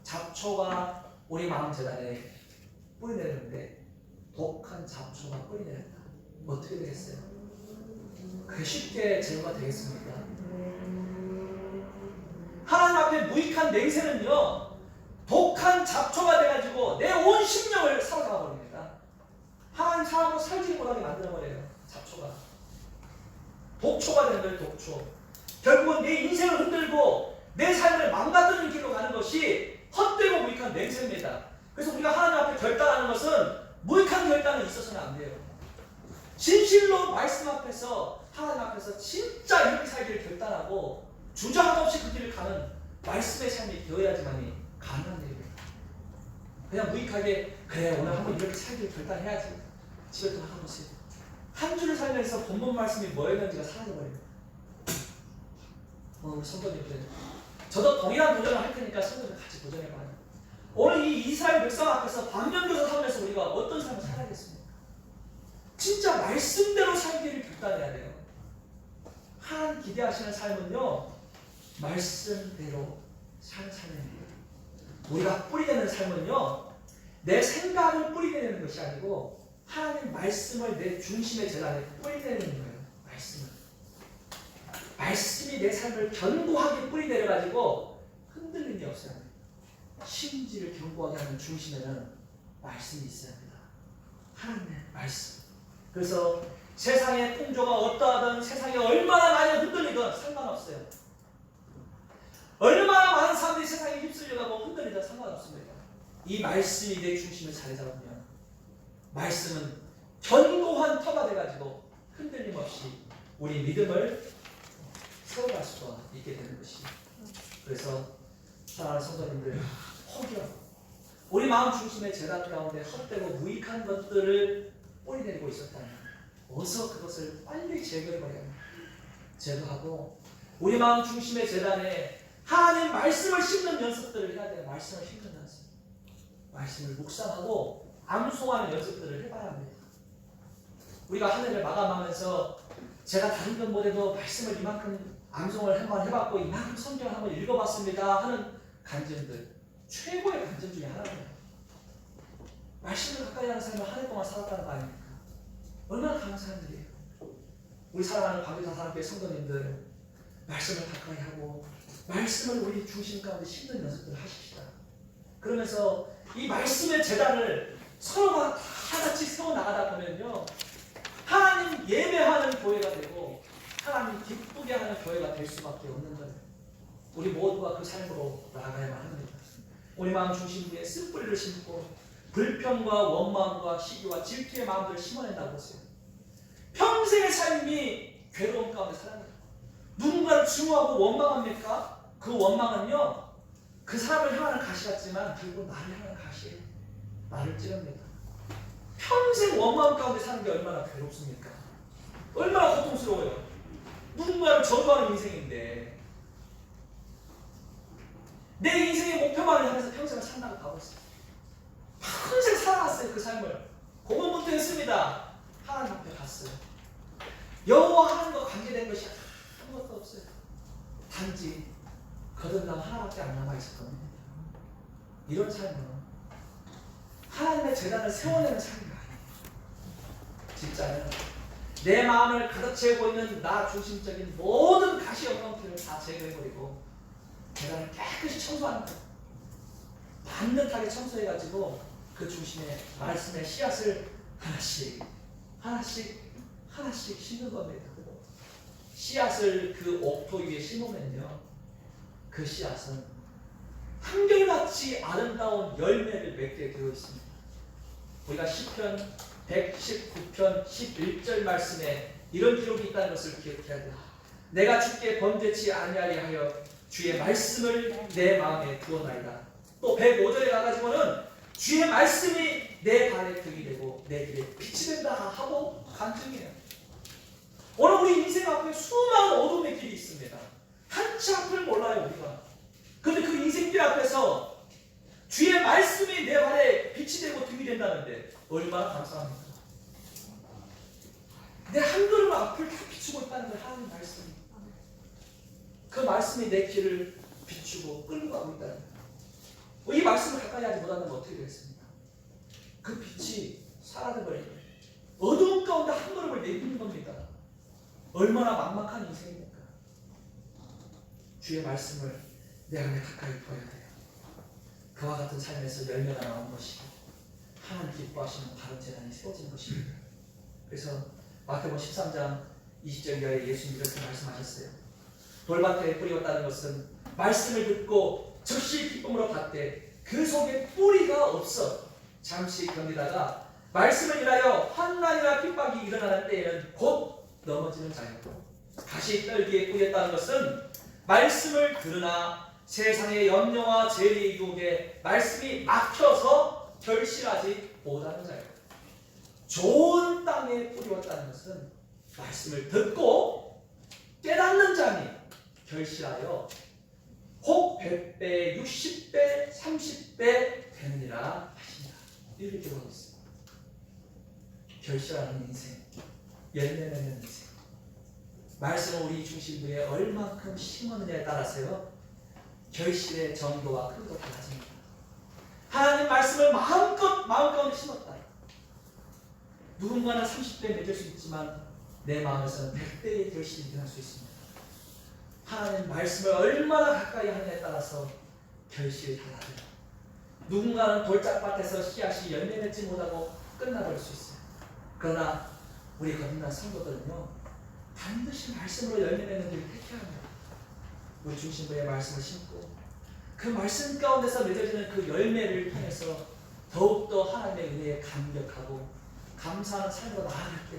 잡초가 우리 마음 재단에 뿌리내렸는데 독한 잡초가 뿌리내렸다. 어떻게 되겠어요? 그게 쉽게 제거가 되겠습니까? 하나님 앞에 무익한 맹세는요 독한 잡초가 돼가지고 내 온 심령을 사로잡아 버립니다. 하나님 사람으로 살지 못하게 만들어버려요. 잡초가 독초가 되는 거예요. 독초. 결국은 내 인생을 흔들고 내 삶을 망가뜨리는 길로 가는 것이 헛되고 무익한 맹세입니다. 그래서 우리가 하나님 앞에 결단하는 것은 무익한 결단은 있어서는 안 돼요. 진실로 말씀 앞에서 하나님 앞에서 진짜 이렇게 살기를 결단하고 주저함 없이 그 길을 가는 말씀의 삶이 되어야지만이 가능한 일입니다. 그냥 무익하게 그래 오늘 한번 이렇게 살기를 결단해야지 집에 돌아가보세요. 한 주를 살면서 본문 말씀이 뭐였는지가 사라져버립니다. 우리 성도님들 저도 동일한 도전을 할 테니까 성도들 같이 도전해봐요. 오늘 이 이스라엘 백성 앞에서 반면교사 살면서 우리가 어떤 삶을 살아야겠습니까? 진짜 말씀대로 살기를 결단해야 돼요. 하나님 기대하시는 삶은요 말씀대로 사는 삶입니다. 우리가 뿌리내는 삶은요 내 생각을 뿌리내는 것이 아니고 하나님 말씀을 내 중심의 재단에 뿌리내는 거예요. 말씀이 내 삶을 견고하게 뿌리내려가지고 흔들림이 없어야 합니다. 심지를 견고하게 하는 중심에는 말씀이 있어야 합니다. 하나님의 말씀. 그래서 세상의 풍조가 어떠하든 세상이 얼마나 많이 흔들리든 상관없어요. 얼마나 많은 사람들이 세상에 휩쓸려가고 흔들리든 상관없습니다. 이 말씀이 내 중심을 자리 잡으면 말씀은 견고한 터가 돼가지고 흔들림 없이 우리 믿음을 세워갈 수가 있게 되는 것이. 그래서 사랑하는 성도님들 혹여 우리 마음 중심의 재단 가운데 헛되고 무익한 것들을 뿌리내리고 있었다면 어서 그것을 빨리 제거해버려야 합니다. 제거하고 우리 마음 중심의 재단에 하나님 말씀을 심는 연습들을 해야 돼요. 말씀을 심는 연습. 말씀을 묵상하고 암송하는 연습들을 해봐야 합니다. 우리가 한 해를 마감하면서 제가 다른 건 못해도 말씀을 이만큼 암송을 한번 해봤고 이만큼 성경을 한번 읽어봤습니다 하는 간증들 최고의 간증 중에 하나입니다. 말씀을 가까이 하는 삶을 한 해 동안 살았다는 거 아닙니까? 얼마나 강한 사람들이에요. 우리 사랑하는 광교사 사랑교회 성도님들 말씀을 가까이 하고 말씀을 우리 중심 가운데 심는 연습들을 하십시다. 그러면서 이 말씀의 재단을 서로가 다 같이 세워나가다 보면요 하나님 예배하는 교회가 되고 하나님 기쁘게 하는 교회가 될 수밖에 없는 거예요. 우리 모두가 그 삶으로 나아가야만 합니다. 우리 마음 중심 위에 쓴뿌리를 심고 불평과 원망과 시기와 질투의 마음들을 심어낸다고 했어요. 평생의 삶이 괴로움 가운데 살아갑니다. 누군가를 증오하고 원망합니까? 그 원망은요 그 사람을 향하는 가시 같지만 결국 나를 향하는 가시예요. 나를 찌릅니다. 평생 원망 가운데 사는 게 얼마나 괴롭습니까? 얼마나 고통스러워요. 누군가를 저주하는 인생인데 내 인생의 목표만을 향해서 평생을 산다고 가봤어요. 평생 살아갔어요. 그 삶을 고군분투 했습니다. 하나님 앞에 갔어요. 여호와 하나님과 관계된 것이 아무것도 없어요. 단지 거듭남 하나밖에 안 남아있을 겁니다. 이런 삶은 하나님의 재단을 세워내는 삶이 아니에요. 진짜는 내 마음을 가득 채우고 있는 나 중심적인 모든 가시 엉망들을 다 제거해버리고 재단을 깨끗이 청소하는 거예요. 반듯하게 청소해가지고 그 중심에 말씀의 씨앗을 하나씩 심는 겁니다. 씨앗을 그 옥토 위에 심으면요 그 씨앗은 한결같이 아름다운 열매를 맺게 되어 있습니다. 우리가 시편 119편 11절 말씀에 이런 기록이 있다는 것을 기억해야 돼요. 내가 주께 범죄치 아니하리 하여 주의 말씀을 내 마음에 두어나이다. 또 105절에 가가지고는 주의 말씀이 내 발에 등이 되고 내 길에 빛이 된다 하고 간증해요. 오늘 우리 인생 앞에 수많은 어둠의 길이 있습니다. 한치 앞을 몰라요 우리가. 그런데 그 인생길 앞에서 주의 말씀이 내 발에 빛이 되고 등이 된다는데 얼마나 감사합니까? 내 한 걸음 앞을 다 비추고 있다는 걸 하나님 말씀이. 그 말씀이 내 길을 비추고 끌고 가고 있다는 거예요. 이 말씀을 가까이 하지 못한다면 어떻게 되겠습니까? 그 빛이 사라져버린 거예요. 어두운 가운데 한 걸음을 내딛는 겁니다. 얼마나 막막한 인생입니까? 주의 말씀을 내 안에 가까이 둬야 돼요. 그와 같은 삶에서 열매가 나온 것이고 하나님 기뻐하시는 바른 재단이 세워지는 것입니다. 그래서 마태복음 13장 20절 이하에 예수님 이렇게 말씀하셨어요. 돌밭에 뿌리었다는 것은 말씀을 듣고 즉시 기쁨으로 받되 그 속에 뿌리가 없어 잠시 견디다가 말씀을 인하여 환난이나 핍박이 일어나는 때에는 곧 넘어지는 자였고, 다시 떨기에 뿌렸다는 것은 말씀을 들으나 세상의 염려와 죄의 유혹에 말씀이 막혀서 결실하지 못하는 자였고, 좋은 땅에 뿌리었다는 것은 말씀을 듣고 깨닫는 자니 결실하여 혹 100배, 60배, 30배 되느니라 하시니라. 이렇게 기록하고 있습니다. 결실하는 인생, 열매 맺는 인생. 말씀을 우리 중심부에 얼만큼 심었느냐에 따라서요 결실의 정도와 크기도 달라집니다. 하나님 말씀을 마음껏 심었다. 누군가는 30배 맺을 수 있지만 내 마음에서는 100배의 결실이 일어날 수 있습니다. 하나님 말씀을 얼마나 가까이 하느냐에 따라서 결실이 달라져요. 누군가는 돌짝밭에서 씨앗이 열매 맺지 못하고 끝나버릴 수 있어요. 그러나 우리 거듭난 성도들은요 반드시 말씀으로 열매 맺는 길을 택해야 합니다. 우리 중심부의 말씀을 심고 그 말씀 가운데서 맺어지는 그 열매를 통해서 더욱더 하나님의 은혜에 감격하고 감사하는 삶으로 나아갈 때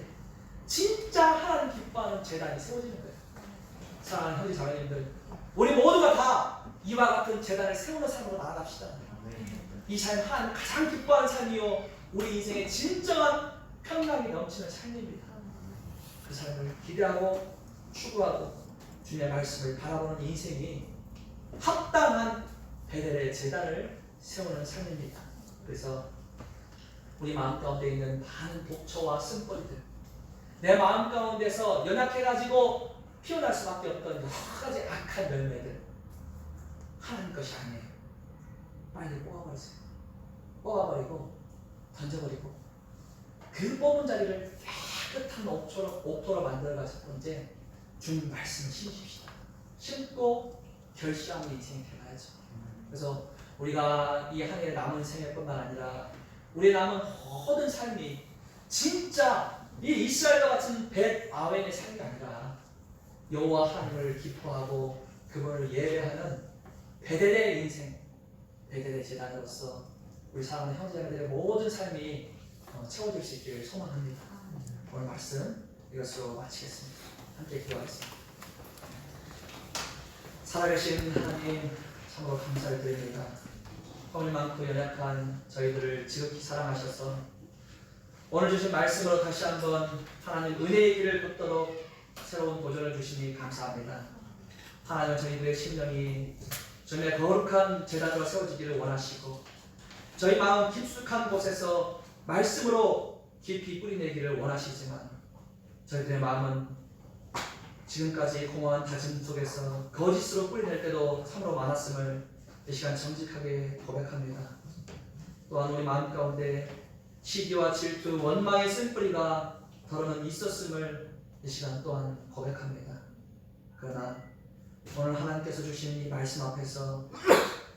진짜 하나님 기뻐하는 제단이 세워지는 거예요. 사랑하는 형제 자매님들, 우리 모두가 다 이와 같은 제단을 세우는 삶으로 나아갑시다. 이 삶 하나님 가장 기뻐하는 삶이요 우리 인생의 진정한 평강이 넘치는 삶입니다. 그 삶을 기대하고 추구하고 주님의 말씀을 바라보는 인생이 합당한 베델의 제단을 세우는 삶입니다. 그래서 우리 마음 가운데 있는 많은 독초와 쓴뿌리들, 내 마음 가운데서 연약해가지고 피어날 수밖에 없던 여러 가지 악한 열매들, 하나님 것이 아니에요. 빨리 뽑아버리세요. 뽑아버리고 던져버리고 그 뽑은 자리를 깨끗한 옥토로 만들어가실 건지 주님 말씀을 심으십시다. 심고 결실하는 인생이 되어야죠. 그래서 우리가 이 한 해 남은 생애뿐만 아니라 우리 남은 모든 삶이 진짜 이 이스라엘과 같은 벳 아웬의 삶이 아니라 여호와 하나님을 기뻐하고 그분을 예배하는 베델의 인생, 베델의 제단으로서 우리 사랑하는 형제자매들의 모든 삶이 채워질 수 있기를 소망합니다. 오늘 말씀 이것으로 마치겠습니다. 함께 기도하겠습니다. 살아계신 하나님 참으로 감사를 드립니다. 허물 많고 연약한 저희들을 지극히 사랑하셔서 오늘 주신 말씀으로 다시 한번 하나님 은혜의 길을 걷도록 새로운 도전을 주시니 감사합니다. 하나님 저희들의 심령이 주님의 거룩한 제단으로 세워지기를 원하시고 저희 마음 깊숙한 곳에서 말씀으로 깊이 뿌리내기를 원하시지만 저희들의 마음은 지금까지 공허한 다짐 속에서 거짓으로 뿌리낼 때도 참으로 많았음을 이 시간 정직하게 고백합니다. 또한 우리 마음 가운데 시기와 질투, 원망의 쓴뿌리가 더러는 있었음을 이 시간 또한 고백합니다. 그러나 오늘 하나님께서 주신 이 말씀 앞에서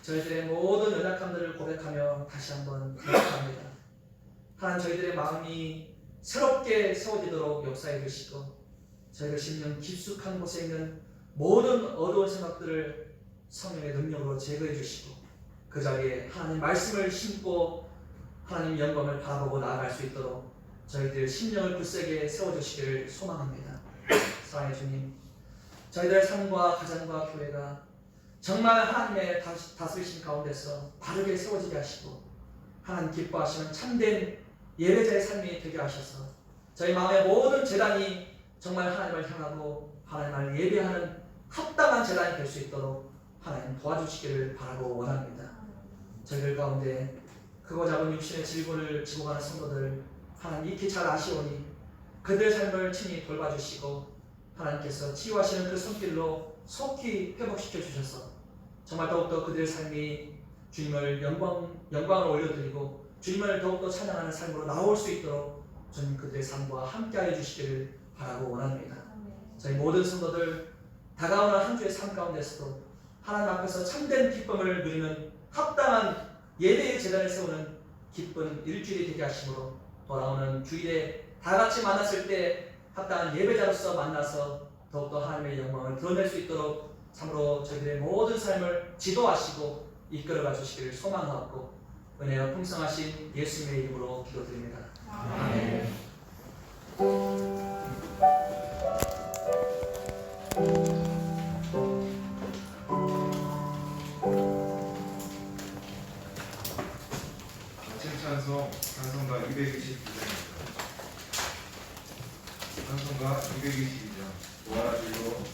저희들의 모든 연약함들을 고백하며 다시 한번 고백합니다. 하나님 저희들의 마음이 새롭게 세워지도록 역사해 주시고 저희들 심령 깊숙한 곳에 있는 모든 어두운 생각들을 성령의 능력으로 제거해 주시고 그 자리에 하나님 말씀을 심고 하나님 영광을 바라보고 나아갈 수 있도록 저희들 심령을 굳세게 세워주시기를 소망합니다. 사랑의 주님, 저희들의 삶과 가정과 교회가 정말 하나님의 다스리심 가운데서 바르게 세워지게 하시고 하나님 기뻐하시는 참된 예배자의 삶이 되게 하셔서 저희 마음의 모든 재단이 정말 하나님을 향하고 하나님을 예배하는 합당한 재단이 될 수 있도록 하나님 도와주시기를 바라고 원합니다. 저희들 가운데 크고 작은 육신의 질고를 지고 가는 성도들 하나님 익히 잘 아시오니 그들의 삶을 친히 돌봐주시고 하나님께서 치유하시는 그 손길로 속히 회복시켜 주셔서 정말 더욱더 그들의 삶이 주님을 영광을 올려드리고 주님을 더욱더 찬양하는 삶으로 나올 수 있도록 주님 그들의 삶과 함께하여 주시기를 바라고 원합니다. 저희 모든 성도들 다가오는 한 주의 삶 가운데서도 하나님 앞에서 참된 기쁨을 누리는 합당한 예배의 제단을 세우는 기쁜 일주일이 되게 하심으로 돌아오는 주일에 다 같이 만났을 때 합당한 예배자로서 만나서 더욱더 하나님의 영광을 드러낼 수 있도록 참으로 저희들의 모든 삶을 지도하시고 이끌어가 주시기를 소망하고 은혜와 풍성하신 예수님의 이름으로 기도드립니다. 아멘. 아침 찬송 찬송가 229장입니다. 찬송가 222장 도와주고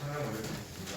찬양 올려드리겠습니다.